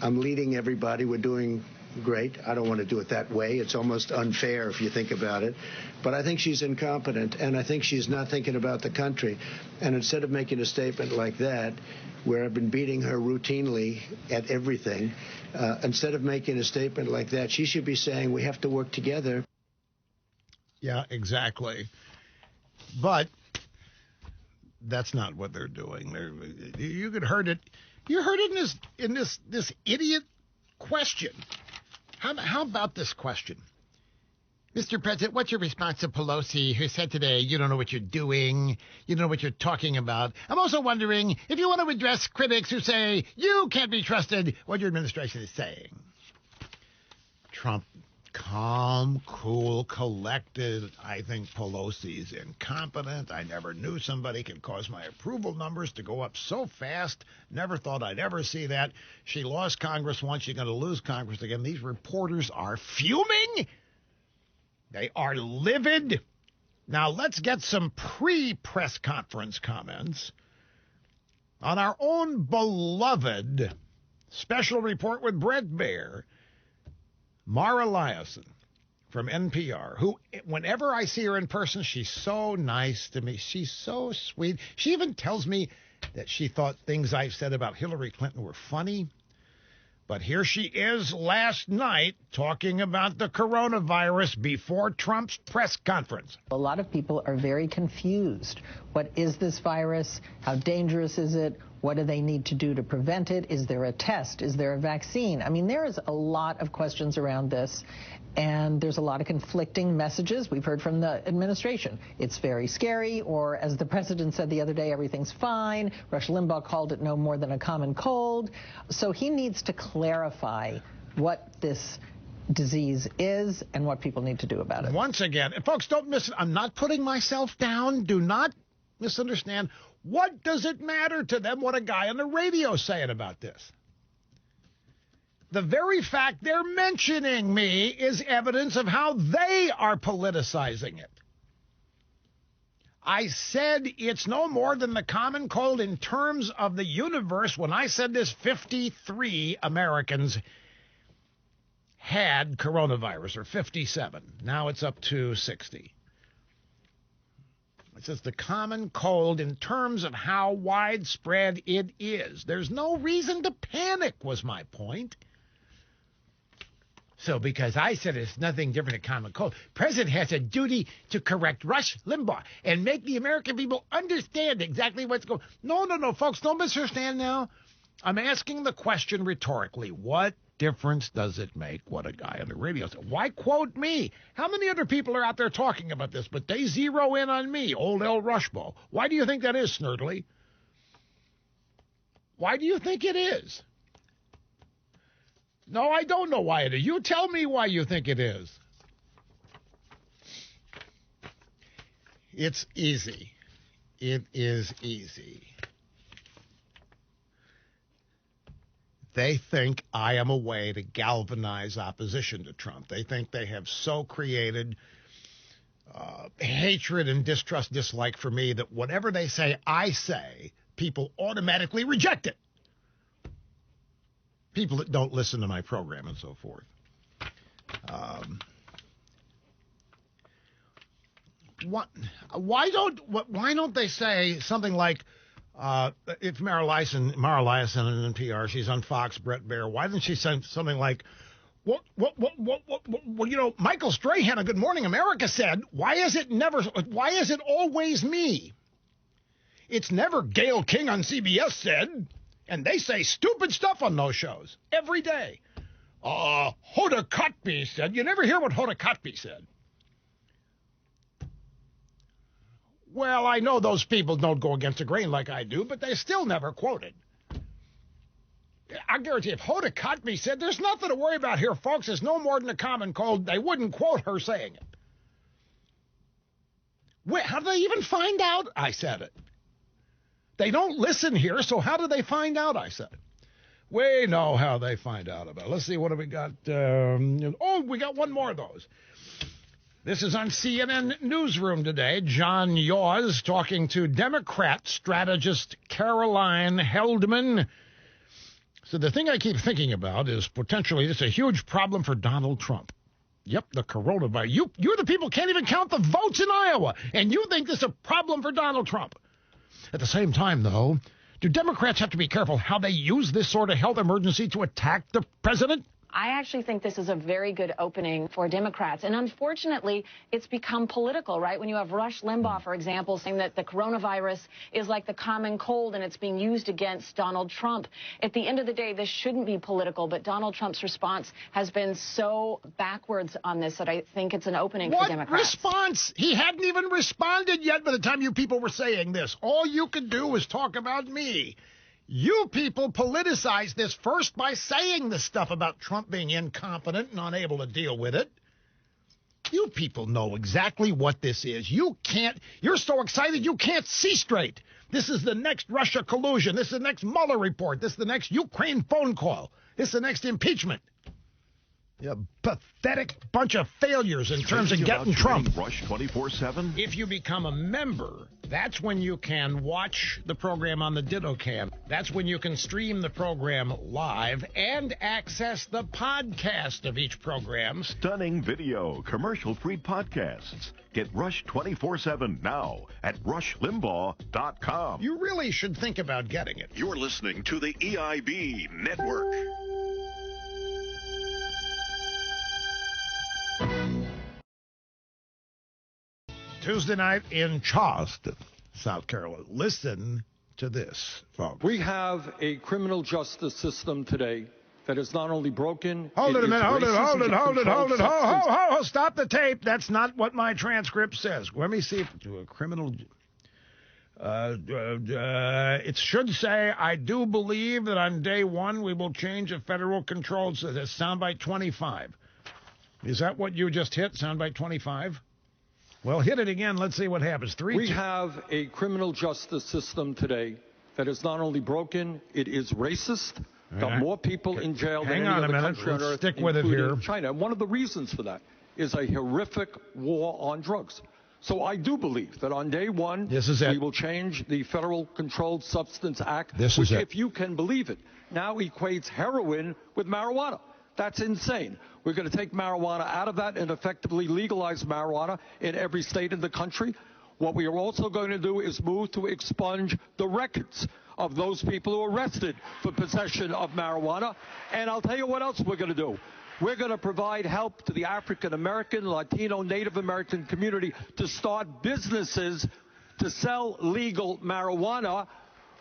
I'm leading everybody. We're doing great. I don't want to do it that way. It's almost unfair if you think about it. But I think she's incompetent, and I think she's not thinking about the country. And instead of making a statement like that, where I've been beating her routinely at everything, instead of making a statement like that, she should be saying we have to work together. Yeah, exactly. But that's not what they're doing. You could heard it. You heard it in this idiot question. How about this question? Mr. President, what's your response to Pelosi, who said today, you don't know what you're doing, you don't know what you're talking about? I'm also wondering if you want to address critics who say you can't be trusted, what your administration is saying. Trump, calm, cool, collected. I think Pelosi's incompetent. I never knew somebody could cause my approval numbers to go up so fast. Never thought I'd ever see that. She lost Congress once. She's going to lose Congress again. These reporters are fuming. They are livid. Now, let's get some pre-press conference comments on our own beloved special report with Bret Baier, Mara Liasson from NPR, who, whenever I see her in person, she's so nice to me. She's so sweet. She even tells me that she thought things I've said about Hillary Clinton were funny. But here she is last night talking about the coronavirus before Trump's press conference. A lot of people are very confused. What is this virus? How dangerous is it? What do they need to do to prevent it? Is there a test? Is there a vaccine? I mean, there is a lot of questions around this, and there's a lot of conflicting messages we've heard from the administration. It's very scary, or as the president said the other day, everything's fine. Rush Limbaugh called it no more than a common cold. So he needs to clarify what this disease is and what people need to do about it. Once again, and folks, don't miss it. I'm not putting myself down. Do not misunderstand. What does it matter to them what a guy on the radio is saying about this? The very fact they're mentioning me is evidence of how they are politicizing it. I said it's no more than the common cold in terms of the universe. When I said this, 53 Americans had coronavirus, or 57. Now it's up to 60. It says the common cold in terms of how widespread it is. There's no reason to panic, was my point. So because I said it's nothing different than common cold, President has a duty to correct Rush Limbaugh and make the American people understand exactly what's going on. No, folks, don't misunderstand now. I'm asking the question rhetorically. What difference does it make what a guy on the radio said? Why quote me? How many other people are out there talking about this, but they zero in on me, old El Rushbo? Why do you think that is, Snerdley? Why do you think it is? No, I don't know why it is. You tell me why you think it is. It's easy. It is easy. They think I am a way to galvanize opposition to Trump. They think they have so created hatred and distrust, dislike for me that whatever they say, I say, people automatically reject it. People that don't listen to my program and so forth. Why don't they say something like, if Mara Liasson in NPR, she's on Fox, Brett Baier, why didn't she say something like, well, Michael Strahan on Good Morning America said, why is it always me? It's never Gayle King on CBS said, and they say stupid stuff on those shows every day. Hoda Kotb said, you never hear what Hoda Kotb said. Well, I know those people don't go against the grain like I do, but they still never quoted. I guarantee if Hoda Kotb said, there's nothing to worry about here, folks, it's no more than a common cold, they wouldn't quote her saying it. Wait, how do they even find out I said it? They don't listen here, so how do they find out I said it? We know how they find out about it. Let's see, what have we got? We got one more of those. This is on CNN Newsroom today. John Yaws talking to Democrat strategist Caroline Heldman. So the thing I keep thinking about is potentially it's a huge problem for Donald Trump. Yep, the coronavirus. You're the people who can't even count the votes in Iowa, and you think this is a problem for Donald Trump. At the same time, though, do Democrats have to be careful how they use this sort of health emergency to attack the president? I actually think this is a very good opening for Democrats. And unfortunately, it's become political, right? When you have Rush Limbaugh, for example, saying that the coronavirus is like the common cold and it's being used against Donald Trump. At the end of the day, this shouldn't be political, but Donald Trump's response has been so backwards on this that I think it's an opening for Democrats. What response? He hadn't even responded yet by the time you people were saying this. All you could do was talk about me. You people politicized this first by saying the stuff about Trump being incompetent and unable to deal with it. You people know exactly what this is. You're so excited you can't see straight. This is the next Russia collusion. This is the next Mueller report. This is the next Ukraine phone call. This is the next impeachment. A pathetic bunch of failures in terms of getting Trump. Rush 24/7. If you become a member, that's when you can watch the program on the Ditto Cam. That's when you can stream the program live and access the podcast of each program. Stunning video, commercial-free podcasts. Get Rush 24/7 now at rushlimbaugh.com. You really should think about getting it. You're listening to the EIB Network. Tuesday night in Charleston, South Carolina. Listen to this, folks. We have a criminal justice system today that is not only broken. Hold it a minute. Hold it. Stop the tape. That's not what my transcript says. Let me see if to a criminal. It should say, I do believe that on day one we will change a federal control. So that's soundbite 25. Is that what you just hit? Soundbite 25? Well, hit it again. Let's see what happens. We have a criminal justice system today that is not only broken, it is racist. Got more people in jail than any other country on earth, stick with it here. China. And one of the reasons for that is a horrific war on drugs. So I do believe that on day one, we will change the Federal Controlled Substance Act, which, if you can believe it, now equates heroin with marijuana. That's insane. We're going to take marijuana out of that and effectively legalize marijuana in every state in the country. What we are also going to do is move to expunge the records of those people who are arrested for possession of marijuana. And I'll tell you what else we're going to do. We're going to provide help to the African American, Latino, Native American community to start businesses to sell legal marijuana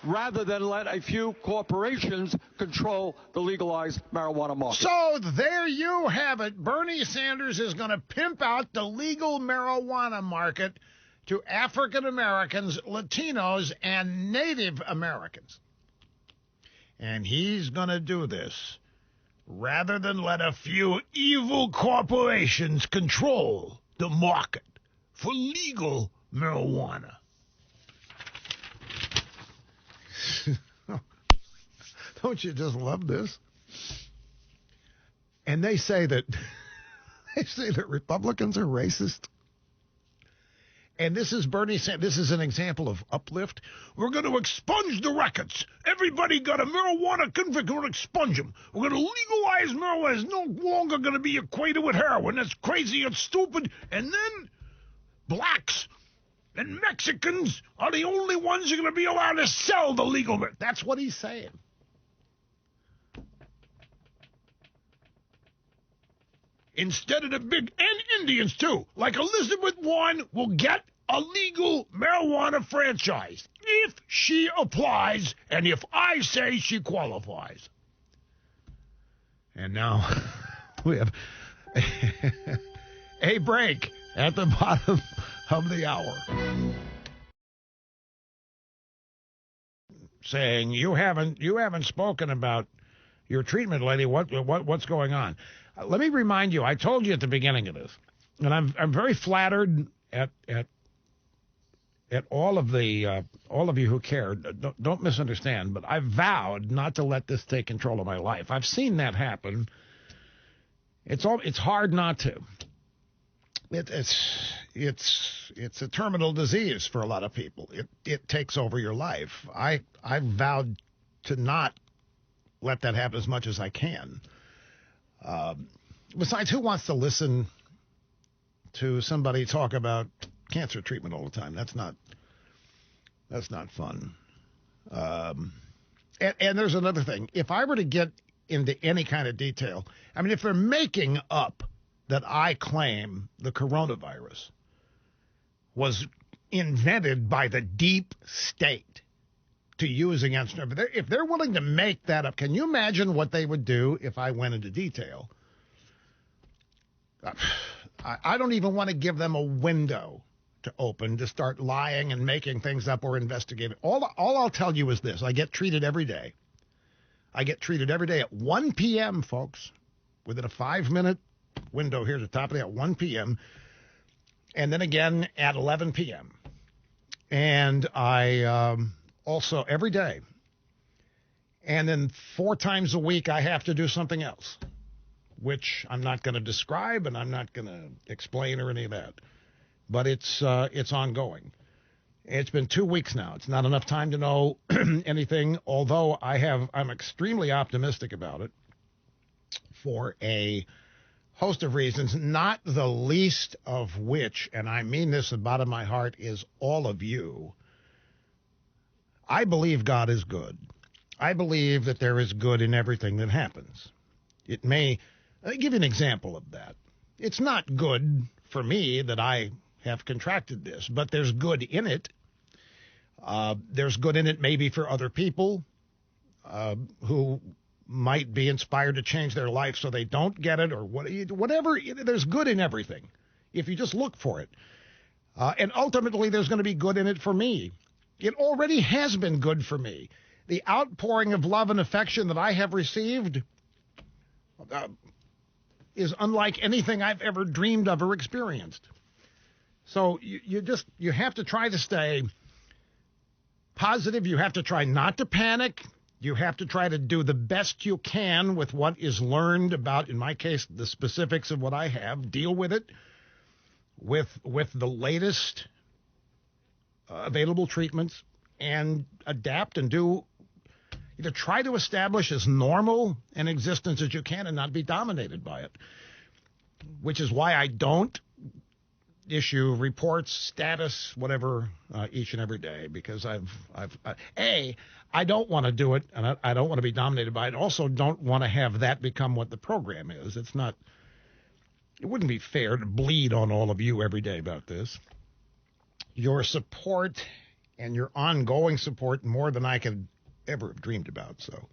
rather than let a few corporations control the legalized marijuana market. So there you have it. Bernie Sanders is going to pimp out the legal marijuana market to African Americans, Latinos, and Native Americans. And he's going to do this rather than let a few evil corporations control the market for legal marijuana. Don't you just love this? And they say that Republicans are racist. And this is Bernie Sanders. This is an example of uplift. We're going to expunge the records. Everybody got a marijuana convict. We're going to expunge them. We're going to legalize marijuana. It's no longer going to be equated with heroin. That's crazy and stupid. And then blacks and Mexicans are the only ones who are going to be allowed to sell the legal marijuana. That's what he's saying. Instead of the big, and Indians too, like Elizabeth Warren will get a legal marijuana franchise if she applies and if I say she qualifies. And now we have a break at the bottom of the hour. Saying you haven't spoken about your treatment, lady. What's going on? Let me remind you, I told you at the beginning of this, and I'm very flattered at all of you who care. Don't misunderstand, but I vowed not to let this take control of my life. I've seen that happen. It's hard not to. It's a terminal disease for a lot of people. It takes over your life. I vowed to not let that happen as much as I can. Besides, who wants to listen to somebody talk about cancer treatment all the time? That's not fun. And there's another thing. If I were to get into any kind of detail, I mean, if they're making up that I claim the coronavirus was invented by the deep state to use against them, if they're willing to make that up, can you imagine what they would do if I went into detail? I don't even want to give them a window to open to start lying and making things up or investigating. All I'll tell you is this. I get treated every day. I get treated every day at 1 p.m., folks, within a 5-minute window here at the top of the hour, 1 p.m., and then again at 11 p.m. And I also every day. And then 4 times a week I have to do something else, which I'm not going to describe and I'm not going to explain or any of that. But it's ongoing. It's been 2 weeks now. It's not enough time to know anything, although I'm extremely optimistic about it for a host of reasons, not the least of which, and I mean this at the bottom of my heart, is all of you. I believe God is good. I believe that there is good in everything that happens. It may, I'll give you an example of that. It's not good for me that I have contracted this, but there's good in it. There's good in it maybe for other people who might be inspired to change their life so they don't get it or whatever. There's good in everything if you just look for it. And ultimately, there's going to be good in it for me. It already has been good for me. The outpouring of love and affection that I have received is unlike anything I've ever dreamed of or experienced. So you have to try to stay positive. You have to try not to panic. You have to try to do the best you can with what is learned about, in my case, the specifics of what I have. Deal with it with the latest available treatments and adapt and do either try to establish as normal an existence as you can and not be dominated by it, which is why I don't issue reports, status, whatever, each and every day, because I don't want to do it, and I don't want to be dominated by it. I also don't want to have that become what the program is. It wouldn't be fair to bleed on all of you every day about this. Your support and your ongoing support more than I could ever have dreamed about. So,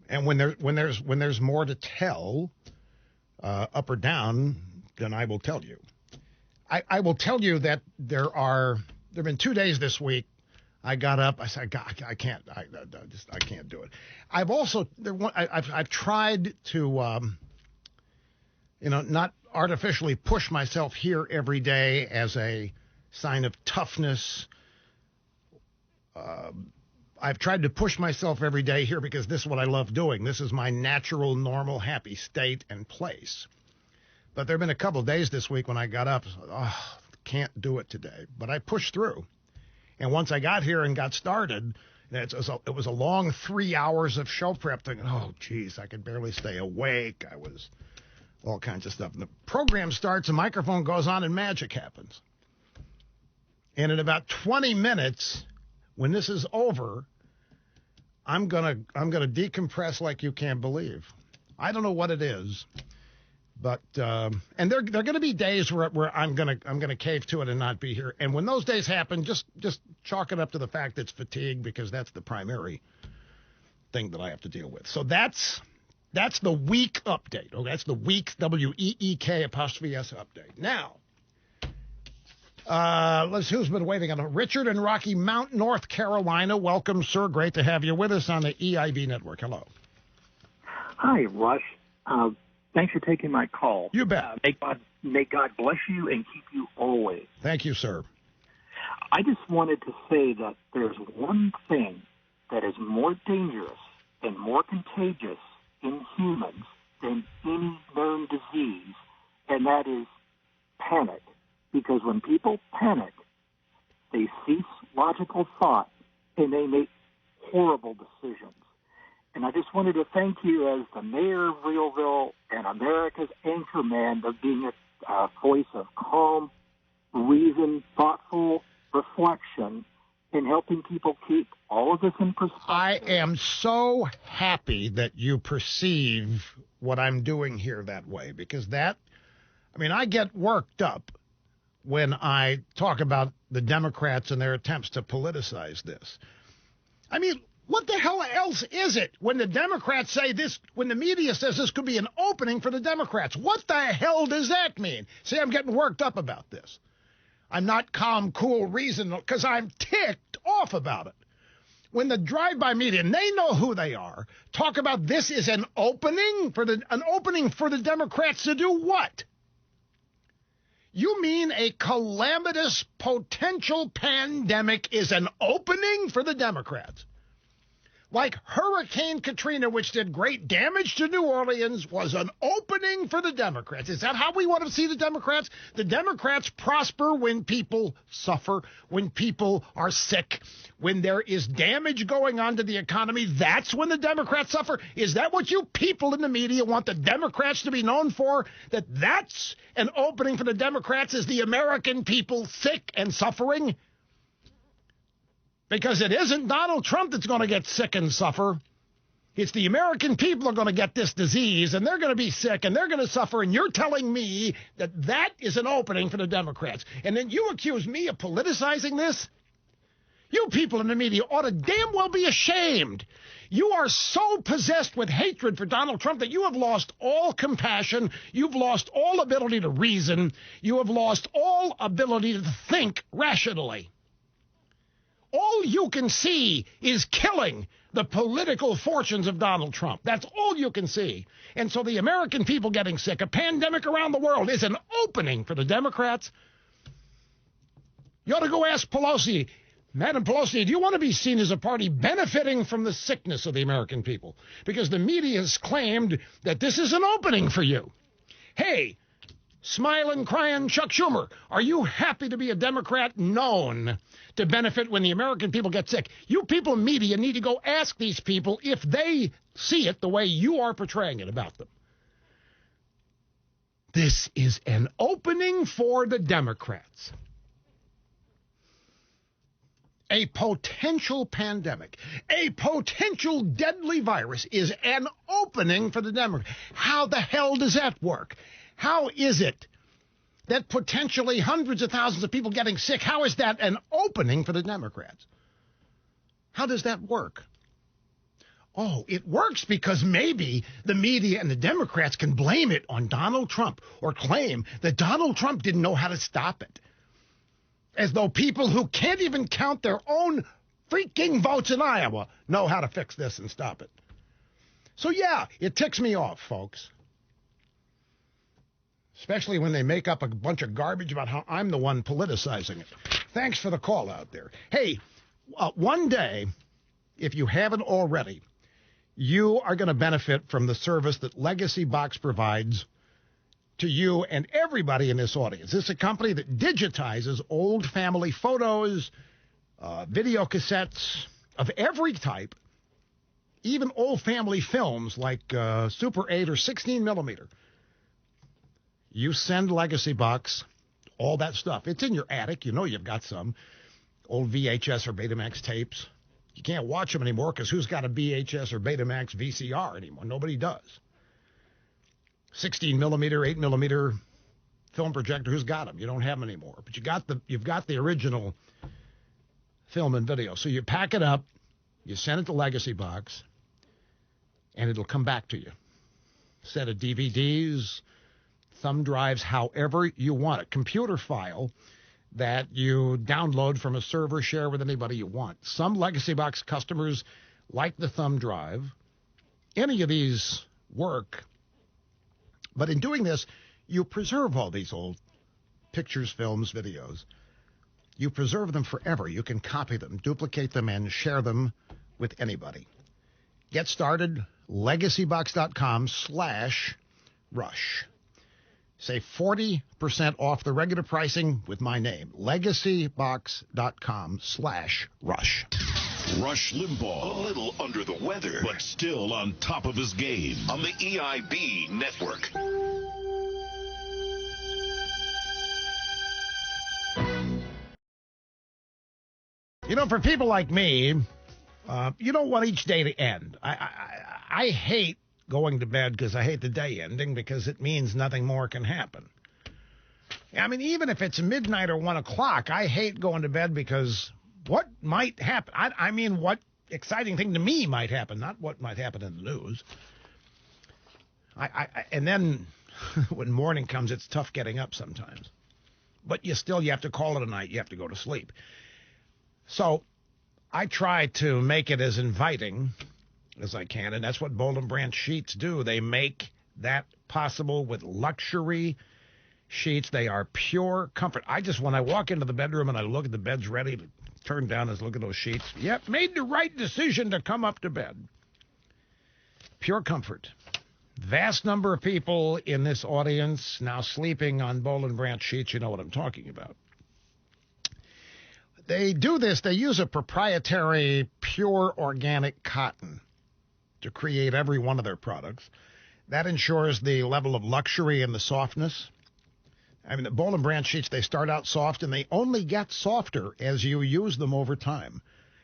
and when there's more to tell, up or down, then I will tell you. I will tell you that there have been 2 days this week. I got up. I said, God, I can't. I can't do it. I've also I've tried to not artificially push myself here every day as a sign of toughness. I've tried to push myself every day here because this is what I love doing. This is my natural, normal, happy state and place. But there have been a couple of days this week when I got up, can't do it today. But I pushed through. And once I got here and got started, it was a long 3 hours of show prep thinking, oh, geez, I could barely stay awake. I was all kinds of stuff. And the program starts, the microphone goes on, and magic happens. And in about 20 minutes, when this is over, I'm gonna decompress like you can't believe. I don't know what it is, but and there are going to be days where I'm gonna cave to it and not be here. And when those days happen, just chalk it up to the fact it's fatigue, because that's the primary thing that I have to deal with. So that's the week update. Okay, that's the week WEEK 'S update. Now, who's been waiting on Richard in Rocky Mount, North Carolina. Welcome, sir. Great to have you with us on the EIB network. Hello. Hi, Rush. Thanks for taking my call. You bet. May God bless you and keep you always. Thank you, sir. I just wanted to say that there's one thing that is more dangerous and more contagious in humans than any known disease, and that is panic. Because when people panic, they cease logical thought and they make horrible decisions. And I just wanted to thank you as the mayor of Realville and America's anchorman of being a voice of calm, reason, thoughtful reflection in helping people keep all of this in perspective. I am so happy that you perceive what I'm doing here that way, because I get worked up when I talk about the Democrats and their attempts to politicize this. I mean, what the hell else is it when the Democrats say this, when the media says this could be an opening for the Democrats? What the hell does that mean? See, I'm getting worked up about this. I'm not calm, cool, reasonable, because I'm ticked off about it. When the drive-by media, and they know who they are, talk about this is an opening for the Democrats to do what? You mean a calamitous potential pandemic is an opening for the Democrats? Like Hurricane Katrina, which did great damage to New Orleans, was an opening for the Democrats. Is that how we want to see the Democrats? The Democrats prosper when people suffer, when people are sick, when there is damage going on to the economy. That's when the Democrats suffer. Is that what you people in the media want the Democrats to be known for? That's an opening for the Democrats, is the American people sick and suffering? Because it isn't Donald Trump that's going to get sick and suffer. It's the American people are going to get this disease, and they're going to be sick, and they're going to suffer, and you're telling me that that is an opening for the Democrats. And then you accuse me of politicizing this? You people in the media ought to damn well be ashamed. You are so possessed with hatred for Donald Trump that you have lost all compassion. You've lost all ability to reason. You have lost all ability to think rationally. All you can see is killing the political fortunes of Donald Trump. That's all you can see. And so the American people getting sick, a pandemic around the world, is an opening for the Democrats. You ought to go ask Pelosi, Madam Pelosi, do you want to be seen as a party benefiting from the sickness of the American people? Because the media has claimed that this is an opening for you. Hey, smiling, crying Chuck Schumer, are you happy to be a Democrat known to benefit when the American people get sick? You people in media need to go ask these people if they see it the way you are portraying it about them. This is an opening for the Democrats. A potential pandemic, a potential deadly virus is an opening for the Democrats. How the hell does that work? How is it that potentially hundreds of thousands of people getting sick, how is that an opening for the Democrats? How does that work? Oh, it works because maybe the media and the Democrats can blame it on Donald Trump or claim that Donald Trump didn't know how to stop it. As though people who can't even count their own freaking votes in Iowa know how to fix this and stop it. So, yeah, it ticks me off, folks. Especially when they make up a bunch of garbage about how I'm the one politicizing it. Thanks for the call out there. Hey, one day, if you haven't already, you are going to benefit from the service that Legacy Box provides to you and everybody in this audience. This is a company that digitizes old family photos, video cassettes of every type, even old family films like Super 8 or 16 millimeter. You send Legacy Box all that stuff. It's in your attic. You know you've got some old VHS or Betamax tapes. You can't watch them anymore because who's got a VHS or Betamax VCR anymore? Nobody does. 16 millimeter, 8 millimeter film projector. Who's got them? You don't have them anymore. But you've got the original film and video. So you pack it up, you send it to Legacy Box, and it'll come back to you. Set of DVDs, thumb drives, however you want it. Computer file that you download from a server, share with anybody you want. Some Legacy Box customers like the thumb drive. Any of these work. But in doing this, you preserve all these old pictures, films, videos. You preserve them forever. You can copy them, duplicate them, and share them with anybody. Get started, legacybox.com/rush. Save 40% off the regular pricing with my name, legacybox.com/rush. Rush Limbaugh, a little under the weather, but still on top of his game on the EIB network. You know, for people like me, you don't want each day to end. I hate going to bed because I hate the day ending because it means nothing more can happen. I mean, even if it's midnight or 1 o'clock, I hate going to bed because what might happen? I mean, what exciting thing to me might happen, not what might happen in the news. And then when morning comes, it's tough getting up sometimes. But you have to call it a night. You have to go to sleep. So I try to make it as inviting as I can, and that's what Boll & Branch sheets do. They make that possible with luxury sheets. They are pure comfort. When I walk into the bedroom and I look at the bed's ready to turn down and look at those sheets, yep, made the right decision to come up to bed. Pure comfort. Vast number of people in this audience now sleeping on Boll & Branch sheets. You know what I'm talking about. They do this. They use a proprietary pure organic cotton to create every one of their products. That ensures the level of luxury and the softness. I mean, the Boll & Branch sheets, they start out soft, and they only get softer as you use them over time.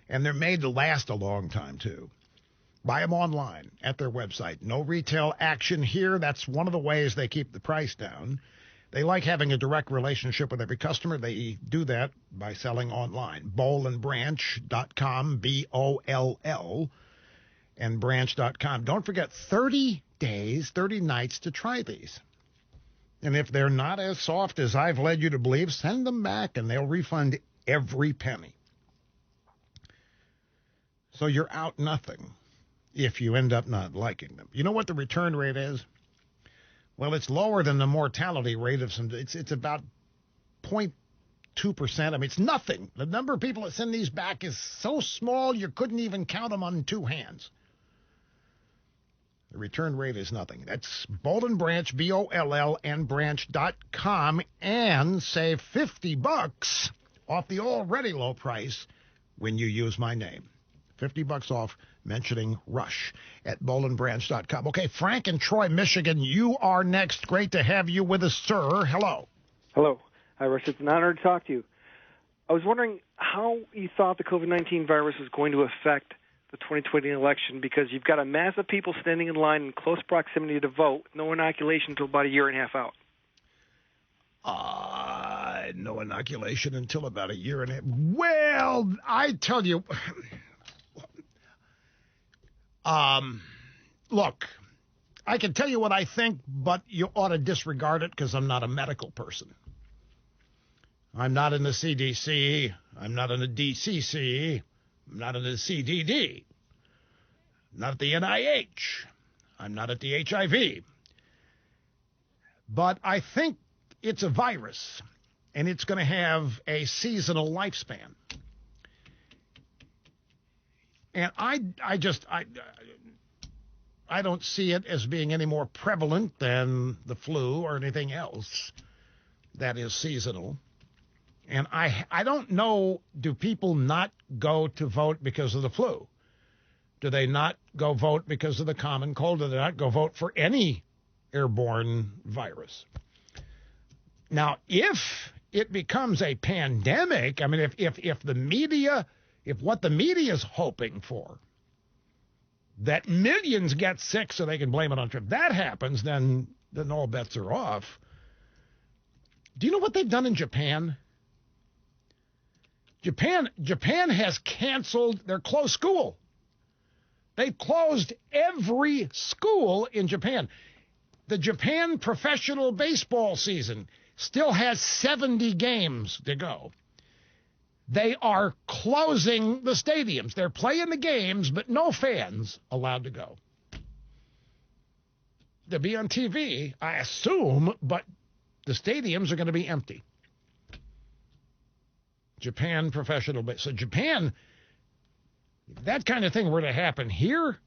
And they're made to last a long time, too. Buy them online at their website. No retail action here. That's one of the ways they keep the price down. They like having a direct relationship with every customer. They do that by selling online. BollandBranch.com, B-O-L-L, and branch.com. Don't forget, 30 days, 30 nights to try these. And if they're not as soft as I've led you to believe, send them back and they'll refund every penny. So you're out nothing if you end up not liking them. You know what the return rate is? Well, it's lower than the mortality rate of some. It's about 0.2%. I mean, it's nothing. The number of people that send these back is so small you couldn't even count them on two hands. The return rate is nothing. That's Boll & Branch, B-O-L-L, and branch.com, and save $50 off the already low price when you use my name. $50 off mentioning Rush at BollandBranch.com. Okay, Frank in Troy, Michigan, you are next. Great to have you with us, sir. Hello. Hello. Hi, Rush. It's an honor to talk to you. I was wondering how you thought the COVID-19 virus was going to affect the 2020 election, because you've got a mass of people standing in line in close proximity to vote, no inoculation until about a year and a half out. No inoculation until about a year and a half. Well, I tell you, look, I can tell you what I think, but you ought to disregard it because I'm not a medical person. I'm not in the CDC. I'm not in the DCC. I'm not in the CDD. I'm not at the NIH. I'm not at the HIV. But I think it's a virus, and it's going to have a seasonal lifespan. And I don't see it as being any more prevalent than the flu or anything else that is seasonal. And I don't know, do people not go to vote because of the flu? Do they not go vote because of the common cold? Do they not go vote for any airborne virus? Now, if it becomes a pandemic, I mean, if the media, if what the media is hoping for, that millions get sick so they can blame it on Trump, that happens, then all bets are off. Do you know what they've done in Japan? Japan has canceled their closed school. They closed every school in Japan. The Japan professional baseball season still has 70 games to go. They are closing the stadiums. They're playing the games, but no fans allowed to go. They'll be on TV, I assume, but the stadiums are going to be empty. Japan professional baseball. So Japan, if that kind of thing were to happen here,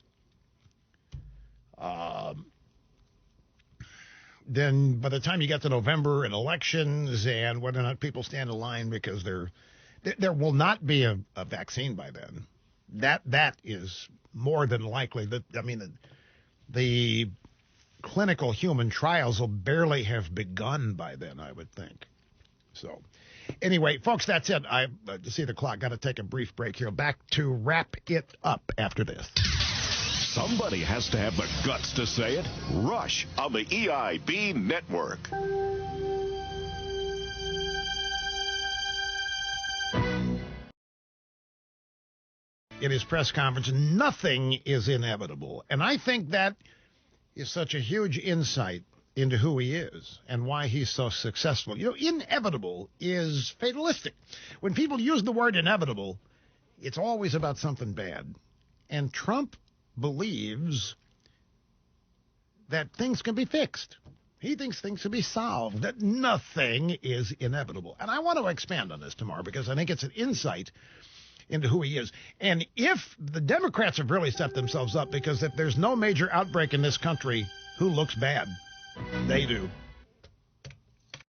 then by the time you get to November and elections and whether or not people stand in line because there will not be a vaccine by then. That is more than likely. The clinical human trials will barely have begun by then, I would think. So anyway, folks, that's it. I see the clock. Got to take a brief break here. Back to wrap it up after this. Somebody has to have the guts to say it. Rush on the EIB Network. In his press conference, nothing is inevitable. And I think that is such a huge insight into who he is and why he's so successful. You know, inevitable is fatalistic. When people use the word inevitable, it's always about something bad. And Trump believes that things can be fixed. He thinks things can be solved, that nothing is inevitable. And I want to expand on this tomorrow because I think it's an insight into who he is. And if the Democrats have really set themselves up, because if there's no major outbreak in this country, who looks bad? They do.